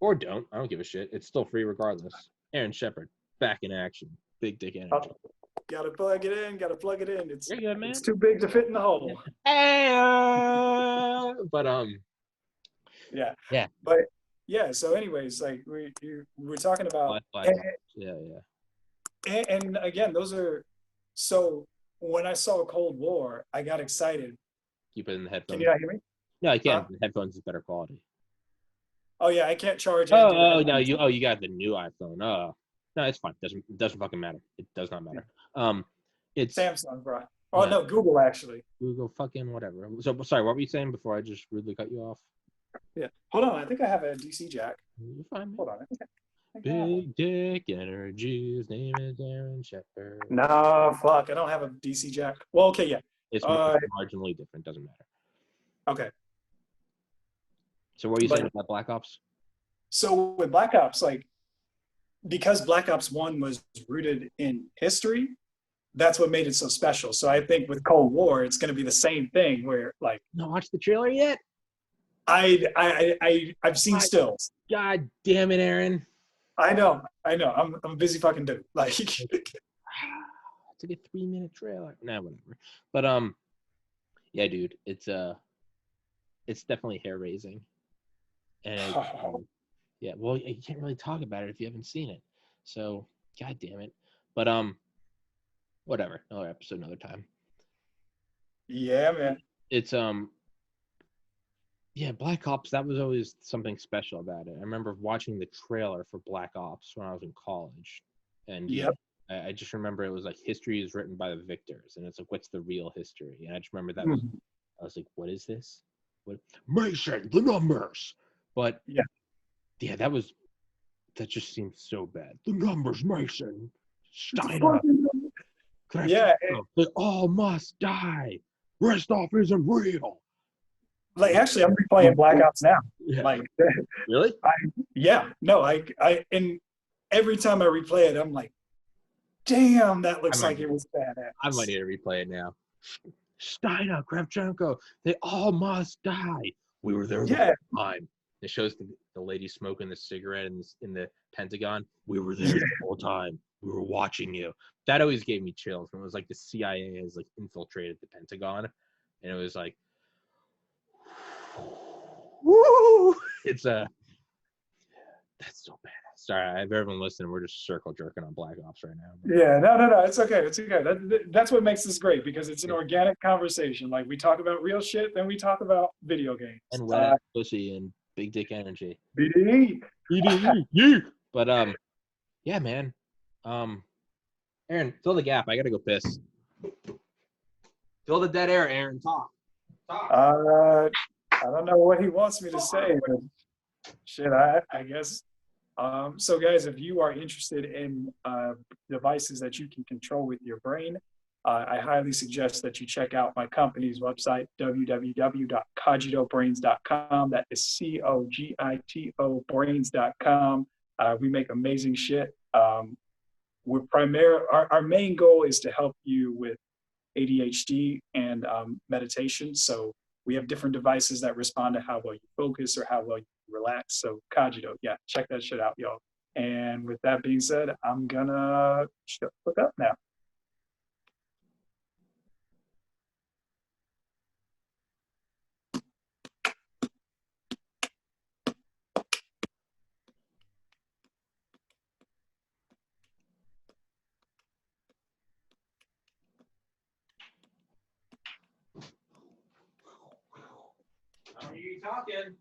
or don't. I don't give a shit. It's still free regardless. Aaron Shepard, back in action. Big dick energy. Gotta plug it in. It's You're good, man. It's too big to fit in the hole. But Yeah. Yeah. But yeah. So, anyways, like we're talking about. And again, those are. So when I saw Cold War, I got excited. Keep it in the headphones. Can you not hear me? No, I can't. The headphones is better quality. Oh yeah, I can't charge. Oh no, you got the new iPhone. Oh no, it's fine. Doesn't fucking matter. It does not matter. It's Samsung, bro. Oh no, Google actually. Google fucking whatever. So sorry, what were you saying before I just rudely cut you off? Yeah. Hold on, I think I have a DC jack. You're fine. Hold on. Big dick energy. His name is Aaron Shepard. No, fuck. I don't have a DC jack. Well, okay, yeah. It's marginally different. Doesn't matter. Okay. So what are you saying about Black Ops? So with Black Ops, like, because Black Ops 1 was rooted in history, that's what made it so special. So I think with Cold War, it's going to be the same thing where, like... Not watched the trailer yet? I've seen stills. God damn it, Aaron. I know. I'm a busy fucking dude. Like... It's like a 3-minute trailer. Nah, whatever. But, yeah, dude, it's definitely hair-raising. And yeah, well, you can't really talk about it if you haven't seen it. So, god damn it. But whatever. Another episode, another time. Yeah, man. It's yeah, Black Ops, that was always something special about it. I remember watching the trailer for Black Ops when I was in college. And I just remember it was like history is written by the victors, and it's like, what's the real history? And I just remember that I was like, what is this? What Mason, the numbers. But yeah, that just seems so bad. The numbers, Mason. Steiner. They all must die. Restov isn't real. Like, actually, I'm replaying Black Ops now. Yeah. Like, really? And every time I replay it, I'm like, damn, that looks like it was badass. I might need to replay it now. Steiner, Kravchenko, they all must die. We were there the whole time. It shows the lady smoking the cigarette in the Pentagon. We were there the whole time. We were watching you. That always gave me chills. When it was like the CIA has like infiltrated the Pentagon, and it was like, woo! It's that's so bad. Sorry, I have everyone listening. We're just circle jerking on Black Ops right now. Yeah, no. It's okay. It's okay. That's what makes this great, because it's an organic conversation. Like, we talk about real shit, then we talk about video games. And wet pussy and big dick energy. BDE. But yeah, man. Aaron, fill the gap. I gotta go piss. Fill the dead air, Aaron. Talk. I don't know what he wants me to say, but shit, I guess. So guys, if you are interested in devices that you can control with your brain, I highly suggest that you check out my company's website, www.cogitobrains.com. That is COGITO brains.com. We make amazing shit. Our main goal is to help you with ADHD and meditation. So we have different devices that respond to how well you focus or how well you relax. So Cogito, yeah, check that shit out, y'all. And with that being said, I'm gonna shut the fuck up now. How are you talking?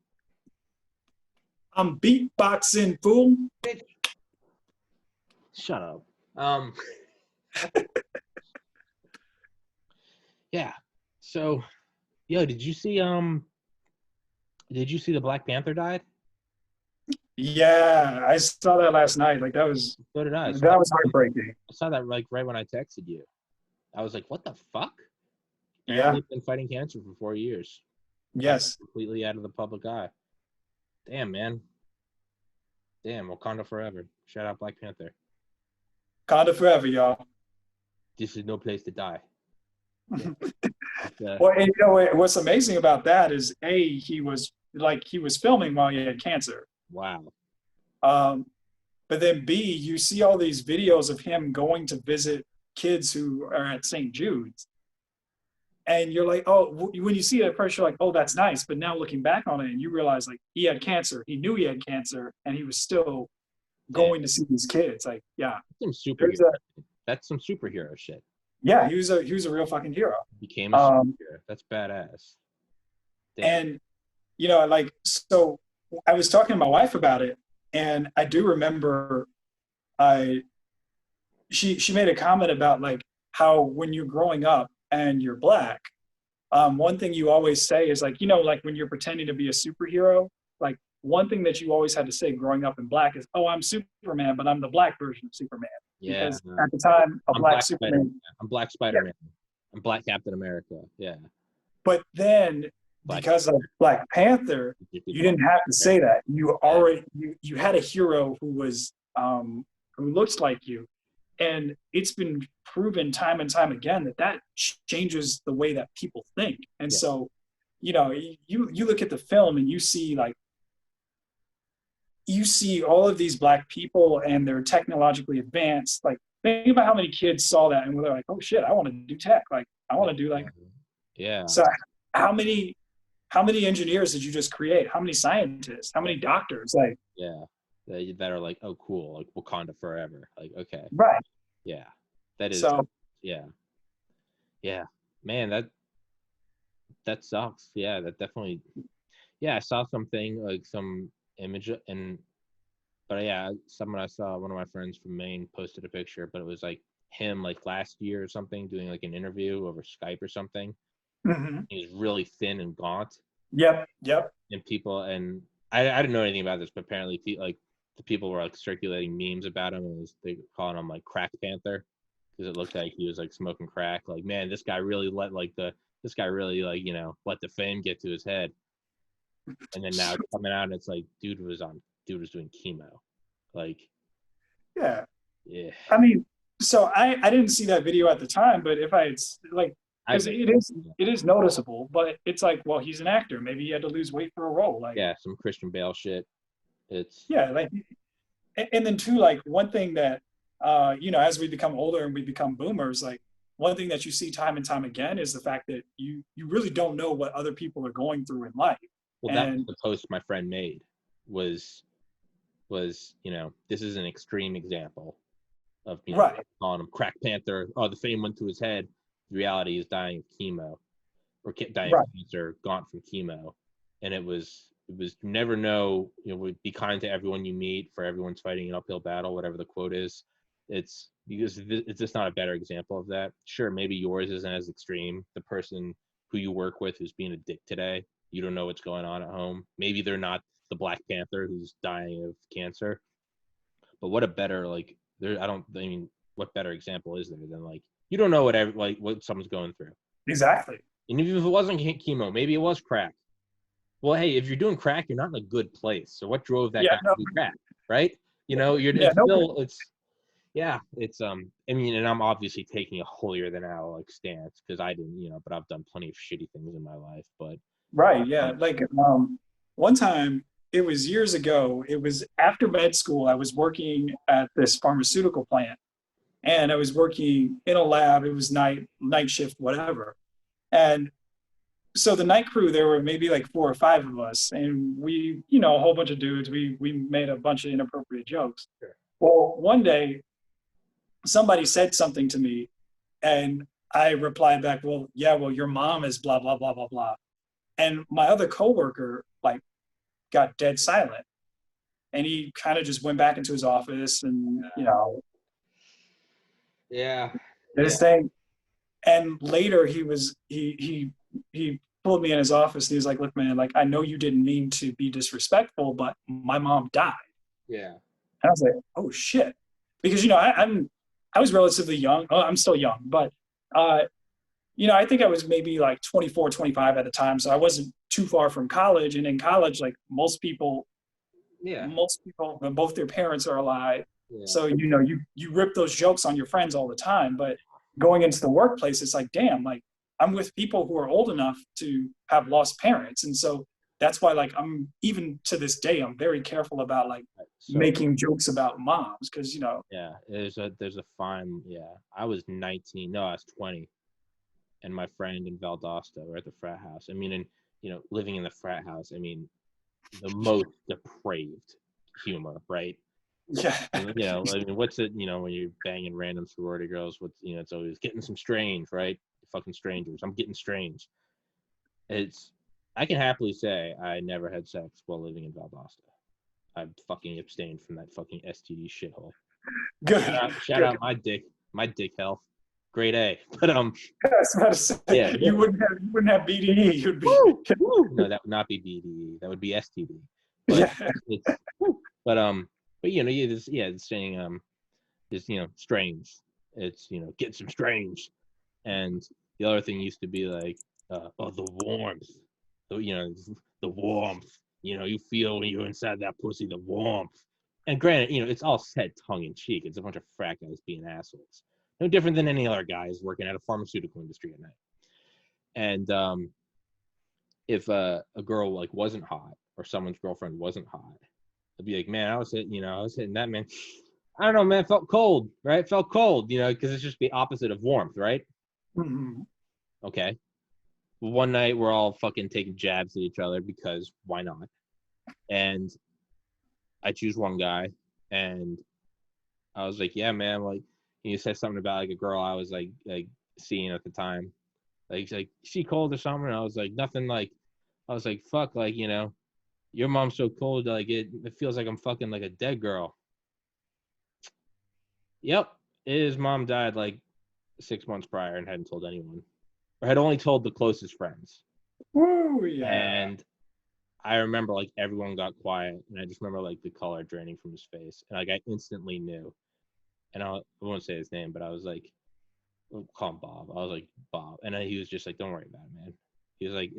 I'm beatboxing, fool. Shut up. Yeah. So, did you see the Black Panther died? Yeah, I saw that last night. Like, that was So did I. That was heartbreaking. I saw that like right when I texted you. I was like, what the fuck? Yeah. He's been fighting cancer for 4 years. Yes. Completely out of the public eye. Damn, man. Damn, Wakanda forever. Shout out Black Panther. Wakanda forever, y'all. This is no place to die. Well, and you know what's amazing about that is, he was filming while he had cancer. Wow. But then B, you see all these videos of him going to visit kids who are at St. Jude's. And you're like, oh, when you see it at first, you're like, oh, that's nice. But now looking back on it, and you realize like he had cancer. He knew he had cancer, and he was still going to see these kids. Like, yeah. That's some superhero shit. Yeah, he was a real fucking hero. Became a superhero. That's badass. Damn. And, you know, like, so I was talking to my wife about it, and I do remember she made a comment about like how when you're growing up and you're Black, one thing you always say is like, you know, like when you're pretending to be a superhero, like one thing that you always had to say growing up in Black is, oh, I'm Superman, but I'm the Black version of Superman. Yeah. Because at the time, I'm Black Superman. I'm Black Spider-Man. Yeah. I'm Black Captain America. Yeah. But then because of Black Panther, you didn't have to say that. You already you had a hero who was who looks like you. And it's been proven time and time again that changes the way that people think. And so, you know, you look at the film and you see all of these Black people and they're technologically advanced. Like, think about how many kids saw that and were like, oh shit, I want to do tech. Like, I want to do like, so how many engineers did you just create? How many scientists? How many doctors? Like, that are like, oh cool, like Wakanda forever. Like, okay. Right. Yeah. That is so, man, that sucks. Yeah, that definitely I saw something like some image but someone I saw, one of my friends from Maine posted a picture, but it was like him like last year or something doing like an interview over Skype or something. Mm-hmm. He was really thin and gaunt. Yep. And people, and I didn't know anything about this, but apparently like the people were like circulating memes about him, and they were calling him like Crack Panther because it looked like he was like smoking crack. Like, man, this guy really let you know, let the fame get to his head. And then now it's coming out and it's like dude was doing chemo. Like, yeah. I mean, so I didn't see that video at the time, but if I had like, because it is noticeable, but it's like, well, he's an actor. Maybe he had to lose weight for a role. Like, some Christian Bale shit. It's like, and then too, like one thing that you know, as we become older and we become boomers, like one thing that you see time and time again is the fact that you really don't know what other people are going through in life. Well, that was the post my friend made was, you know, this is an extreme example of, you know, calling him Crack Panther. Oh, the fame went to his head. The reality is dying of chemo, or dying of cancer, gaunt from chemo. And it was you never know, you know, be kind to everyone you meet, for everyone's fighting an uphill battle, whatever the quote is. It's because it's just not a better example of that. Sure, maybe yours isn't as extreme. The person who you work with who's being a dick today, you don't know what's going on at home. Maybe they're not the Black Panther who's dying of cancer. But what a better, like, what better example is there than, like, you don't know what someone's going through. Exactly. And even if it wasn't chemo, maybe it was crack. Well, hey, if you're doing crack, you're not in a good place. So what drove that guy to do crack, right? You know, I mean, and I'm obviously taking a holier than thou like stance because I didn't, you know, but I've done plenty of shitty things in my life. But like one time, it was years ago. It was after med school. I was working at this pharmaceutical plant, and I was working in a lab. It was night shift, whatever, and so the night crew, there were maybe like 4 or 5 of us, and we, you know, a whole bunch of dudes, we made a bunch of inappropriate jokes. Sure. Well, one day somebody said something to me and I replied back, well, your mom is blah, blah, blah, blah, blah. And my other coworker like got dead silent, and he kind of just went back into his office and, you know, did his thing. And later he pulled me in his office and he was like, look, man, like, I know you didn't mean to be disrespectful, but my mom died. Yeah. And I was like, oh shit. Because, you know, I was relatively young. Oh, I'm still young, but, you know, I think I was maybe like 24, 25 at the time. So I wasn't too far from college. And in college, like most people, both their parents are alive. Yeah. So, you know, you rip those jokes on your friends all the time, but going into the workplace, it's like, damn, like, I'm with people who are old enough to have lost parents. And so that's why like I'm even to this day I'm very careful about like So making jokes about moms because you know. yeah, there's a fine. Yeah, I was 19. No, I was 20, and my friend in Valdosta were at the frat house. I mean, and living in the frat house. I mean, the most depraved humor, right? Yeah. I mean, what's it? When you're banging random sorority girls, it's always getting some strange, right? Fucking strangers. I'm getting strange. I can happily say I never had sex while living in Valdosta. I fucking abstained from that fucking STD shithole. Good. Shout out my dick health, grade A. But I was about to say, yeah, you wouldn't have BDE. You'd be no, that would not be BDE. That would be STD. But yeah. it's it's saying is strange. It's get some strange. And the other thing used to be like the warmth. The warmth. You feel when you're inside that pussy, the warmth. And granted, it's all said tongue in cheek. It's a bunch of frat guys being assholes. No different than any other guys working at a pharmaceutical industry at night. And if a girl like wasn't hot or someone's girlfriend wasn't hot, I'd be like, man, I was hitting that, man. I don't know, man. Felt cold, right? Felt cold, because it's just the opposite of warmth, right? Mm-hmm. Okay. One night we're all fucking taking jabs at each other because why not? And I choose one guy, and I was like, yeah, man. Like, you said something about like a girl I was like seeing at the time. Like, she cold or something? And I was like, nothing. Like, I was like, fuck, like, your mom's so cold, like it feels like I'm fucking like a dead girl. Yep, his mom died like 6 months prior and hadn't told anyone, or had only told the closest friends. Woo, yeah. And I remember like everyone got quiet, and I just remember like the color draining from his face, and like I instantly knew. And I won't say his name, but I was like, we'll call him Bob. I was like, Bob, and he was just like, don't worry about it, man. He was like,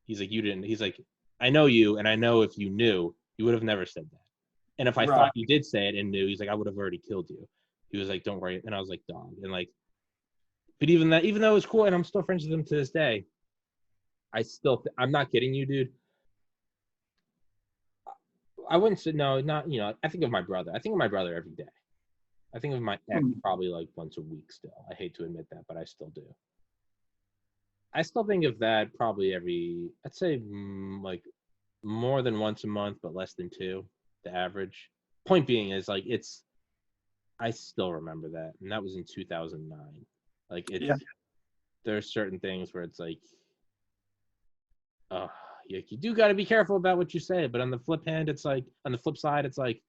he's like, you didn't. He's like, I know you, and I know if you knew, you would have never said that. And if I thought you did say it and knew, he's like, I would have already killed you. He was like, don't worry. And I was like, dog. And like, but even though it was cool, and I'm still friends with him to this day, I'm not kidding you, dude. I wouldn't say, no, not, I think of my brother. I think of my brother every day. I think of my ex probably like once a week still. I hate to admit that, but I still do. I still think of that probably I'd say like more than once a month, but less than two, the average. Point being is like, I still remember that. And that was in 2009. Like there's certain things where it's like, you do got to be careful about what you say. But on the flip side, it's like,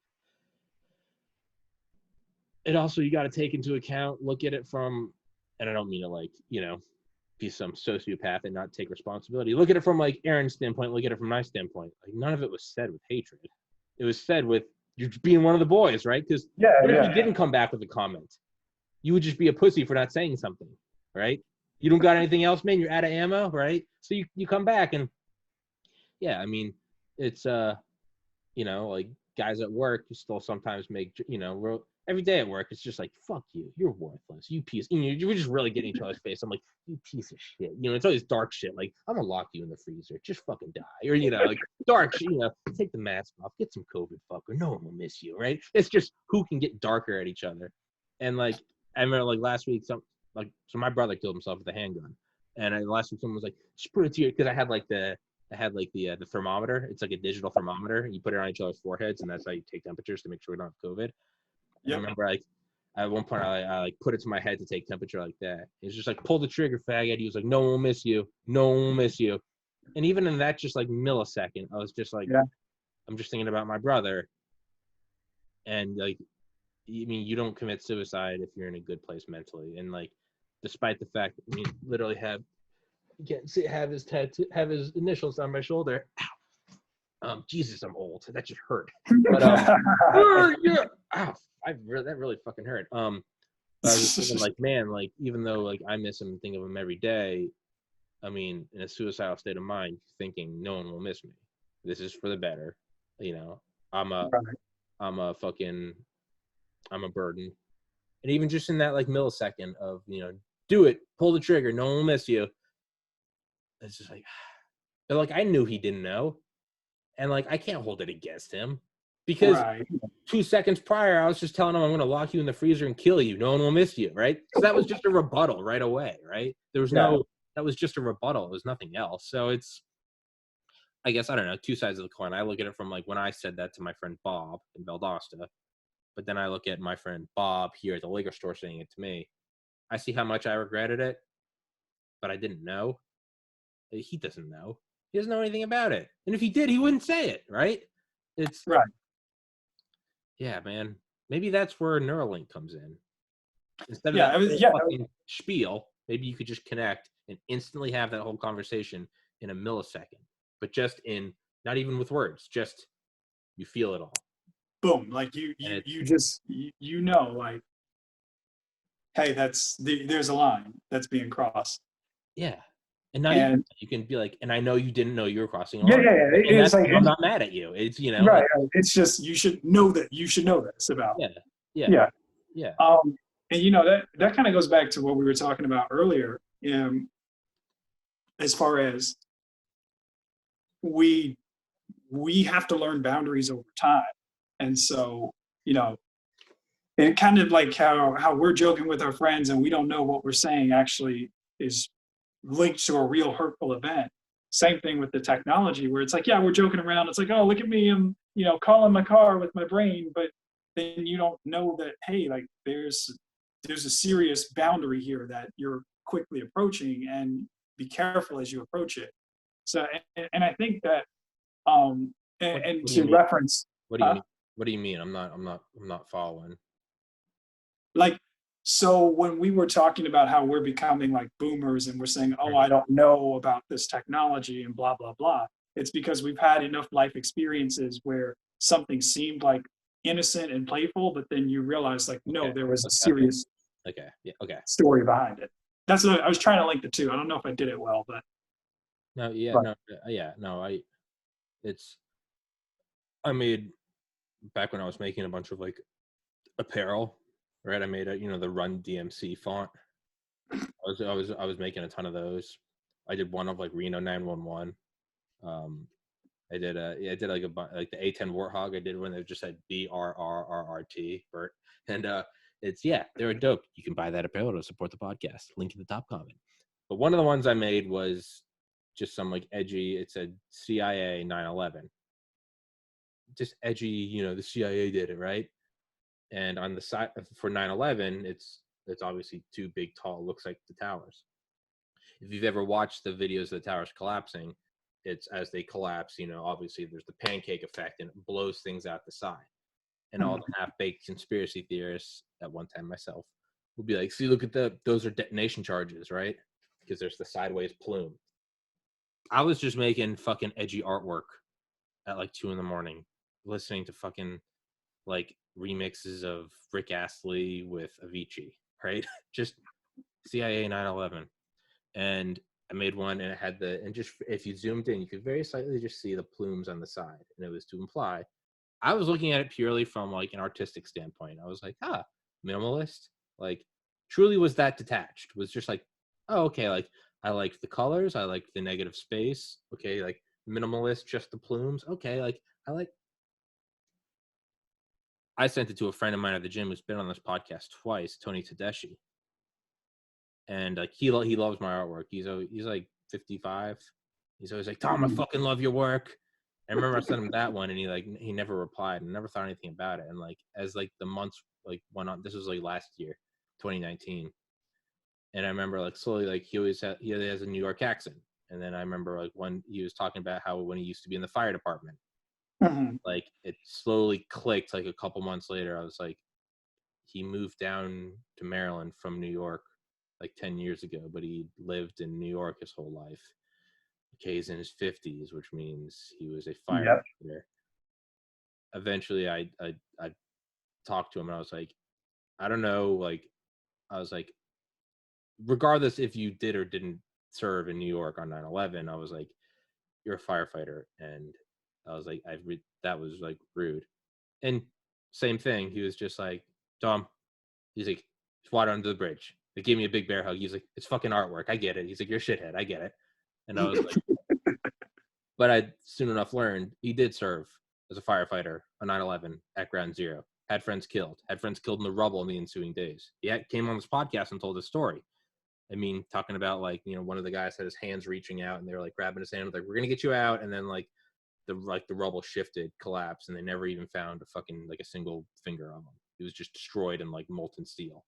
it also, you got to take into account, look at it from, and I don't mean to like, be some sociopath and not take responsibility. Look at it from like Aaron's standpoint, look at it from my standpoint. Like, none of it was said with hatred. It was said with, you're being one of the boys, right? Because what if you didn't come back with a comment? You would just be a pussy for not saying something, right? You don't got anything else, man. You're out of ammo, right? So you come back, and yeah, I mean, it's like guys at work still sometimes make every day at work. It's just like, fuck you, you're worthless, you piece. You're just really getting each other's face. I'm like, you piece of shit. It's always dark shit. Like, I'm gonna lock you in the freezer. Just fucking die, or like dark shit. Take the mask off. Get some COVID, fucker. No one will miss you, right? It's just who can get darker at each other. And like, I remember like last week, so my brother killed himself with a handgun, and last week someone was like, just put it to your, because I had the thermometer. It's like a digital thermometer. You put it on each other's foreheads, and that's how you take temperatures to make sure we don't have COVID. Yep. I remember like at one point I like put it to my head to take temperature like that. It's just like, pull the trigger, faggot. He was like, no one will miss you. No one will miss you. And even in that just like millisecond, I was just like, I'm just thinking about my brother. And like, I mean, you don't commit suicide if you're in a good place mentally. And like, despite the fact that we literally have his tattoo, have his initials on my shoulder. Jesus, I'm old. That just hurt. But yeah, that really fucking hurt. But I was thinking, like, man, like, even though like I miss him and think of him every day, I mean, in a suicidal state of mind, thinking no one will miss me. This is for the better. I'm a burden. And even just in that like millisecond of do it, pull the trigger, no one will miss you. It's just like, But like, I knew he didn't know. And like, I can't hold it against him because Right. 2 seconds prior, I was just telling him, I'm going to lock you in the freezer and kill you. No one will miss you. Right. So that was just a rebuttal right away. Right. There was Yeah. that was just a rebuttal. It was nothing else. So it's, I guess, I don't know, two sides of the coin. I look at it from like when I said that to my friend Bob in Valdosta, but then I look at my friend Bob here at the liquor store saying it to me. I see how much I regretted it, but I didn't know. He doesn't know. He doesn't know anything about it. And if he did, he wouldn't say it, right? It's Right. Yeah, man. Maybe that's where Neuralink comes in. Instead of Yeah. that whole Yeah. fucking spiel, maybe you could just connect and instantly have that whole conversation in a millisecond, but just in, not even with words, just you feel it all. Boom. Like you just, you know, like, hey, there's a line that's being crossed. Yeah. And not even, And you can be like, and I know you didn't know you were crossing a yeah, line. yeah, yeah. And It's that's, like, I'm not mad at you. It's, right. like, Right. It's just, you should know this about. yeah, yeah, Yeah. yeah. And you know, that kind of goes back to what we were talking about earlier, as far as we have to learn boundaries over time. And so, you know, and kind of like how we're joking with our friends and we don't know what we're saying actually is linked to a real hurtful event. Same thing with the technology where it's like, yeah, we're joking around. It's like, oh, look at me, I'm, calling my car with my brain, but then you don't know that, hey, like there's a serious boundary here that you're quickly approaching, and be careful as you approach it. So, and I think that, and What do you to mean? reference, What do you mean? What do you mean? I'm not following. like, so when we were talking about how we're becoming like boomers and we're saying, oh, I don't know about this technology and blah, blah, blah, it's because we've had enough life experiences where something seemed like innocent and playful, but then you realize like, no, there was a serious Yeah. Okay. story behind it. That's what I was trying to link the two. I don't know if I did it well, but. No, yeah, But, no, yeah, no, I made, back when I was making a bunch of like apparel, right? I made the Run DMC font. I was making a ton of those. I did one of like Reno 911. I did like like the A10 Warthog. I did one that just said BRRRRT, Bert. And they're dope. You can buy that apparel to support the podcast. Link in the top comment. But one of the ones I made was just some like edgy, it said CIA 9/11. Just edgy, the CIA did it, right? And on the side for 9/11, it's obviously two big, tall, looks like the towers. If you've ever watched the videos of the towers collapsing, it's as they collapse, obviously there's the pancake effect and it blows things out the side. And all the half-baked conspiracy theorists, at one time myself, would be like, see, look at those are detonation charges, right? Because there's the sideways plume. I was just making fucking edgy artwork at like 2 a.m, listening to fucking like remixes of Rick Astley with Avicii, right? Just CIA 9/11. And I made one and it had and just if you zoomed in, you could very slightly just see the plumes on the side. And it was to imply, I was looking at it purely from like an artistic standpoint. I was like, minimalist. Like, truly was that detached. Was just like, oh, okay, like I like the colors, I like the negative space. Okay, like minimalist, just the plumes. Okay, like I sent it to a friend of mine at the gym who's been on this podcast twice, Tony Tedeschi. And like he loves my artwork. He's like 55. He's always like, Tom, I fucking love your work. I remember I sent him that one and he never replied and never thought anything about it. And like as like the months like went on, this was like last year, 2019. And I remember like slowly like he has a New York accent. And then I remember like when he was talking about how when he used to be in the fire department, like it slowly clicked. Like a couple months later, I was like, he moved down to Maryland from New York like 10 years ago, but he lived in New York his whole life. Okay, he's in his 50s, which means he was a firefighter. Eventually, I talked to him and I was like, I don't know, like, I was like, regardless if you did or didn't serve in New York on 9/11, I was like, you're a firefighter. And I was like, that was like rude. And same thing, he was just like, Tom, he's like, it's water under the bridge. They gave me a big bear hug. He's like, it's fucking artwork. I get it. He's like, you're a shithead. I get it. And I was like, But I soon enough learned he did serve as a firefighter on 9/11 at Ground Zero. Had friends killed in the rubble in the ensuing days. He came on this podcast and told his story. I mean, talking about like, you know, one of the guys had his hands reaching out and they were like grabbing his hand, like, we're going to get you out. And then like the rubble shifted, collapsed, and they never even found a single finger on him. He was just destroyed in like molten steel.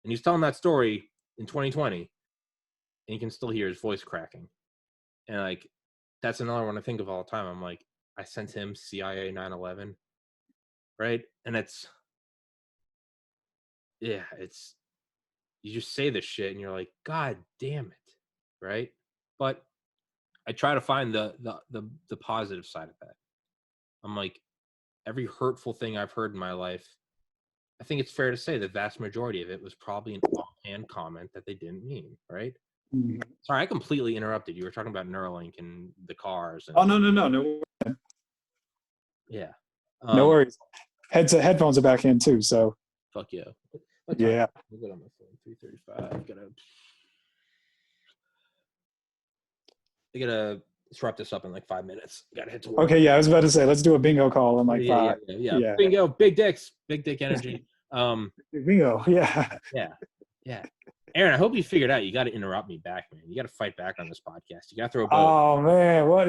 And he's telling that story in 2020 and you can still hear his voice cracking. And like, that's another one I think of all the time. I'm like, I sent him CIA 9/11, right? And you just say this shit and you're like, God damn it, right? But I try to find the positive side of that. I'm like, every hurtful thing I've heard in my life, I think it's fair to say the vast majority of it was probably an offhand comment that they didn't mean, right? Mm-hmm. Sorry, I completely interrupted. You were talking about Neuralink and the cars. And, No. Yeah. No worries. Headphones are back in too, so. Fuck yeah. Yeah. I'll get on my phone. 3:35. I gotta wrap this up in like 5 minutes. Gotta head to work. Okay, yeah, I was about to say, let's do a bingo call in like 5. Yeah. Bingo, big dicks, big dick energy. Bingo, yeah. Yeah. Aaron, I hope you figured out you got to interrupt me back, man. You got to fight back on this podcast. You got to throw a bone. Oh man, well,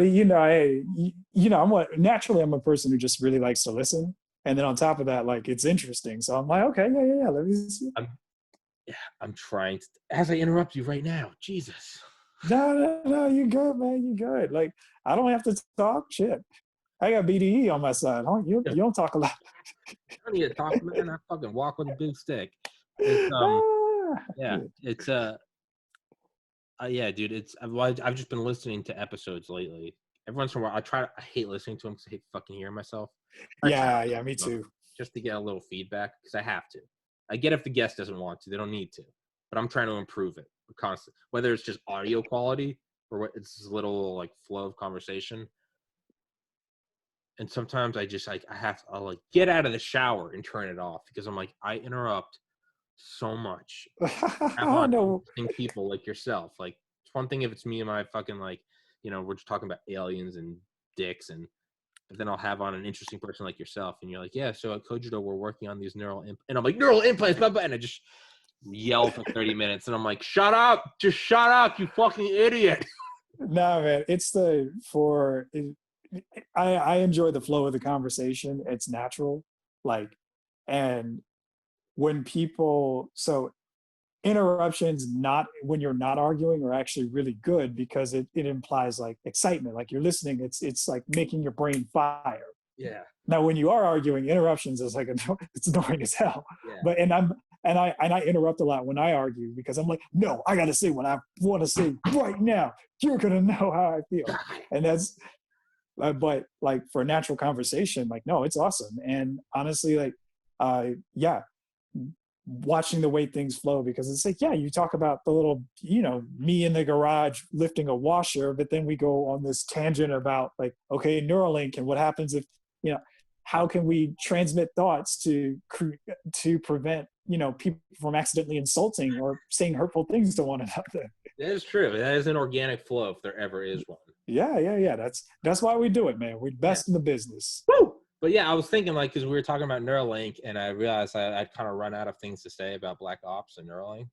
naturally I'm a person who just really likes to listen, and then on top of that, like it's interesting. So I'm like, okay, yeah. Let me see. I'm trying to. As I interrupt you right now, Jesus. No, you good, man. You good. Like I don't have to talk shit. I got BDE on my side. You don't talk a lot. I don't need to talk, man. I fucking walk with a big stick. Dude. I've just been listening to episodes lately. Every once in a while, I hate listening to them because I hate fucking hearing myself. Yeah, me too. Just to get a little feedback because I have to. I get if the guest doesn't want to, they don't need to. But I'm trying to improve it constantly. Whether it's just audio quality or it's this little like flow of conversation. And sometimes I'll like get out of the shower and turn it off because I'm like, I interrupt so much. Oh no. People like yourself. Like it's one thing if it's me and my fucking like, you know, we're just talking about aliens and dicks, and then I'll have on an interesting person like yourself, and you're like, yeah, so at Cogito we're working on these neural implants, blah, blah, and I just yell for 30 minutes, and I'm like, shut up, just shut up, you fucking idiot. No, man, I enjoy the flow of the conversation. It's natural, like, and when interruptions not when you're not arguing are actually really good because it implies like excitement, like you're listening. It's like making your brain fire. Yeah. Now when you are arguing, interruptions is like it's annoying as hell. Yeah. But I interrupt a lot when I argue because I'm like, no, I gotta say what I want to say right now. You're gonna know how I feel. And that's but like for a natural conversation, like no, it's awesome. And honestly, like watching the way things flow, because it's like, yeah, you talk about the little, me in the garage lifting a washer, but then we go on this tangent about like, okay, Neuralink and what happens if, how can we transmit thoughts to prevent, people from accidentally insulting or saying hurtful things to one another. That is true. That is an organic flow if there ever is one. Yeah. That's why we do it, man. We're best in the business. Woo! But yeah, I was thinking like, because we were talking about Neuralink, and I realized I'd kind of run out of things to say about Black Ops and Neuralink.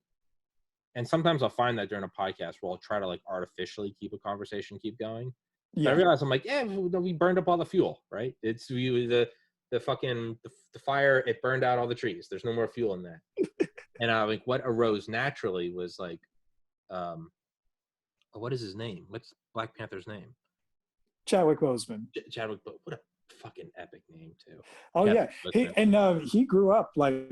And sometimes I'll find that during a podcast where I'll try to like artificially keep a conversation keep going. Yeah. I realize I'm like, we burned up all the fuel, right? It's the fire. It burned out all the trees. There's no more fuel in that. And I like what arose naturally was like, what is his name? What's Black Panther's name? Chadwick Boseman. What a fucking epic name too. Oh yeah, he grew up like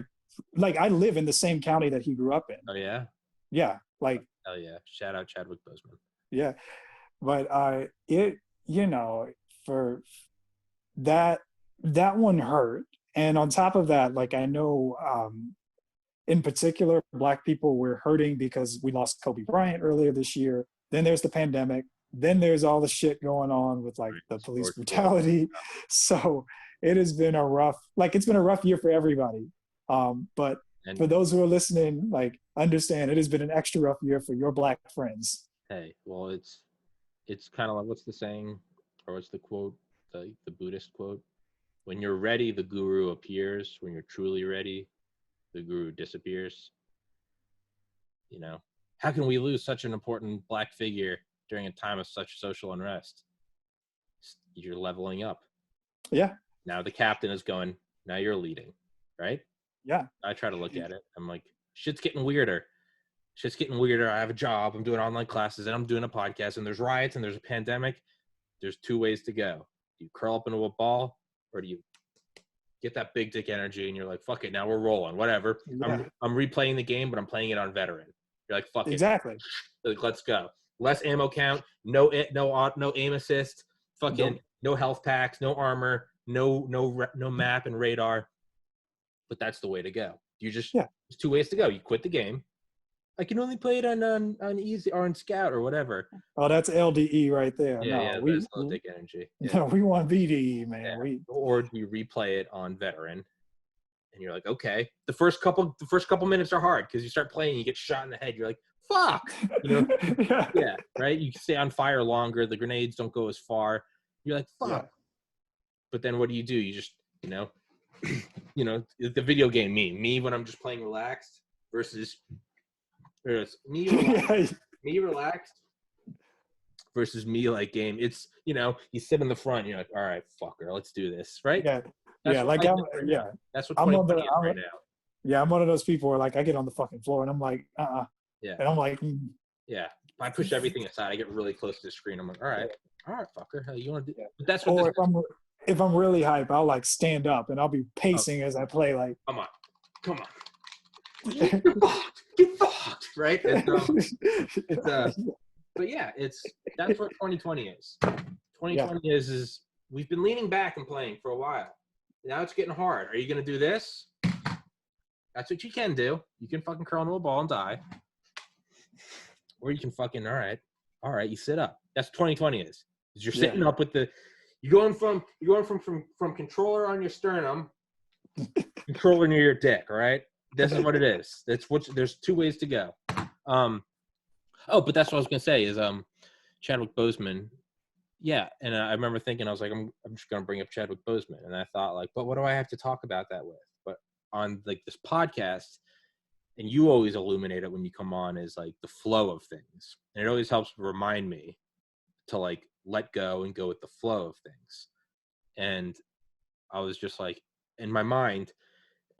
I live in the same county that he grew up in. Oh yeah. Yeah, like. Hell yeah! Shout out Chadwick Boseman. Yeah, but for that one hurt, and on top of that, like I know, in particular, Black people were hurting because we lost Kobe Bryant earlier this year. Then there's the pandemic. Then there's all the shit going on with like the police brutality. So it's been a rough year for everybody. But for those who are listening, like understand it has been an extra rough year for your Black friends. Hey, well, it's kind of like, what's the saying? or what's the quote? The Buddhist quote. When you're ready, the guru appears. When you're truly ready, the guru disappears. You know, how can we lose such an important Black figure during a time of such social unrest? You're leveling up. Yeah. Now the captain is going, now you're leading, right? Yeah. I try to look at it. I'm like, shit's getting weirder. Shit's getting weirder. I have a job. I'm doing online classes and I'm doing a podcast and there's riots and there's a pandemic. There's two ways to go. Do you curl up into a ball or do you get that big dick energy and you're like, fuck it, now we're rolling, whatever. Yeah. I'm replaying the game, but I'm playing it on veteran. You're like, fuck Exactly. it. Like, let's go. Less ammo count, no aim assist, fucking no health packs, no armor, no map and radar. But that's the way to go. There's two ways to go. You quit the game. I can only play it on easy or on scout or whatever. Oh, that's LDE right there. Yeah, we that's low dick energy. Yeah. No, we want VDE, man. Yeah. Or you replay it on veteran, and you're like, okay. The first couple minutes are hard because you start playing, you get shot in the head. You're like, fuck. You know? Yeah, right. You stay on fire longer. The grenades don't go as far. You're like, fuck. Yeah. But then what do? You just, you know, the video game me when I'm just playing relaxed versus me relaxed versus me like game. It's, you know, you sit in the front and you're like, all right, fucker, let's do this, right? Yeah. That's like that's what 2020 is right now. Yeah, I'm one of those people where like I get on the fucking floor and I'm like, Yeah. And I'm like, yeah. I push everything aside. I get really close to the screen. I'm like, all right, fucker, how you want to do? But that's what. Or if I'm really hype, I'll like stand up and I'll be pacing as I play. Like, come on. Get fucked, right? But yeah, that's what 2020 is. 2020 is we've been leaning back and playing for a while. Now it's getting hard. Are you gonna do this? That's what you can do. You can fucking curl into a ball and die, or you can fucking all right. You sit up. That's what 2020 is. You're sitting up with you're going from controller on your sternum, controller near your dick. All right. This is what it is. There's two ways to go. But that's what I was gonna say is Chadwick Boseman. Yeah, and I remember thinking, I was like, I'm just gonna bring up Chadwick Boseman, and I thought like, but what do I have to talk about that with? But on like this podcast, and you always illuminate it when you come on, is like the flow of things, and it always helps remind me to like let go and go with the flow of things. And I was just like, in my mind,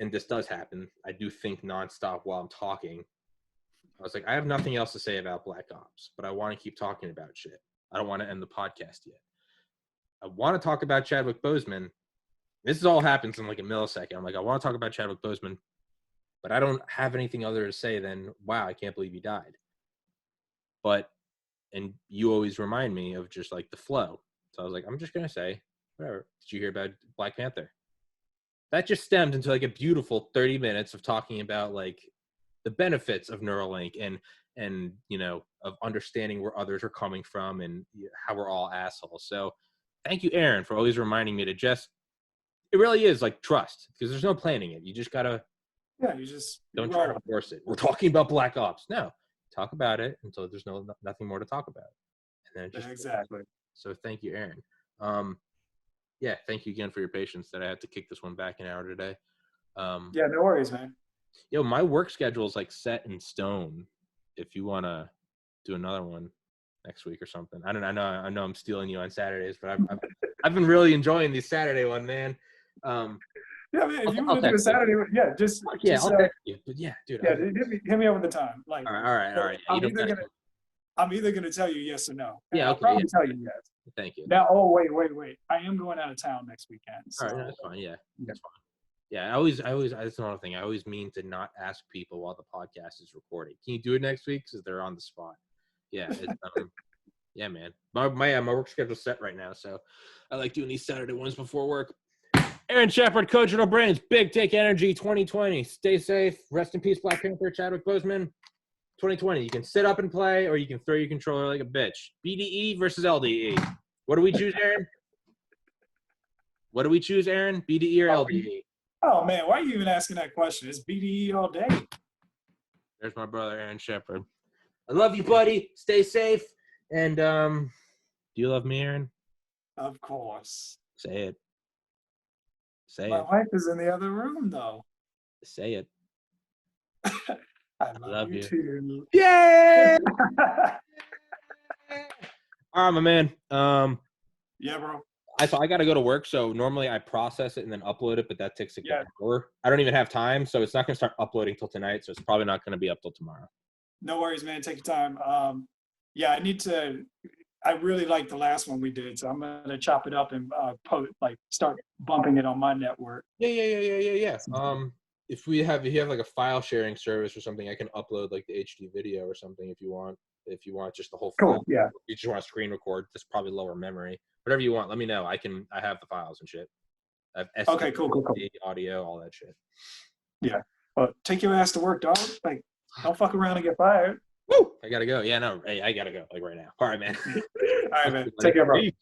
and this does happen, I do think nonstop while I'm talking. I was like, I have nothing else to say about Black Ops, but I want to keep talking about shit. I don't want to end the podcast yet. I want to talk about Chadwick Boseman. This all happens in like a millisecond. I'm like, I want to talk about Chadwick Boseman, but I don't have anything other to say than, wow, I can't believe he died. And you always remind me of just like the flow. So I was like, I'm just going to say, whatever. Did you hear about Black Panther? That just stemmed into like a beautiful 30 minutes of talking about like the benefits of Neuralink and you know, of understanding where others are coming from and how we're all assholes. So thank you, Aaron, for always reminding me to just, it really is like trust, because there's no planning it. You just gotta, don't try to force it. We're talking about Black Ops. No, talk about it until there's nothing more to talk about. And then just exactly. So thank you, Aaron. Yeah, thank you again for your patience that I had to kick this one back an hour today. Yeah, no worries, man. Yo, my work schedule is like set in stone. If you want to do another one next week or something, I know I'm stealing you on Saturdays, but I've been really enjoying the Saturday one, man. Yeah, man, if you want to do a Saturday one, I'll text you. But yeah, dude. Yeah, hit me up with the time. Like, all right. Yeah, I'm either gonna tell you yes or no. Yeah, I'll probably tell you yes. Thank you. Now, wait. I am going out of town next weekend. So. All right, that's fine. Yeah, that's fine. Yeah, I always. That's another thing. I always mean to not ask people while the podcast is recording. Can you do it next week? Because they're on the spot. Yeah. Yeah, man. My work schedule's set right now, so I like doing these Saturday ones before work. Aaron Shepard, Coach of No Brains, Big Take Energy 2020. Stay safe. Rest in peace, Black Panther, Chadwick Boseman. 2020. You can sit up and play, or you can throw your controller like a bitch. BDE versus LDE. What do we choose, Aaron? BDE or LDE? Oh, man, why are you even asking that question? It's BDE all day. There's my brother, Aaron Shepard. I love you, buddy. Stay safe. And do you love me, Aaron? Of course. Say it. Say My it. wife is in the other room, though. Say it. I I love love you you. too. Yay! All right, my man. Yeah, bro. I got to go to work, so normally I process it and then upload it, but that takes like Yeah. an hour. I don't even have time, so it's not going to start uploading till tonight, so it's probably not going to be up till tomorrow. No worries, man. Take your time. Yeah, I really like the last one we did, so I'm gonna chop it up and start bumping it on my network. Yeah. If you have like a file sharing service or something, I can upload like the HD video or something if you want. If you want just the whole file. Cool. Yeah. You just want to screen record. That's probably lower memory. Whatever you want, let me know. I have the files and shit. I have SD, Okay. Cool. audio, all that shit. Yeah. Well, take your ass to work, dog. Like, don't fuck around and get fired. Woo! I gotta go. Yeah, no, hey, I gotta go like right now. All right, man. All right, man. Take care, bro. Peace.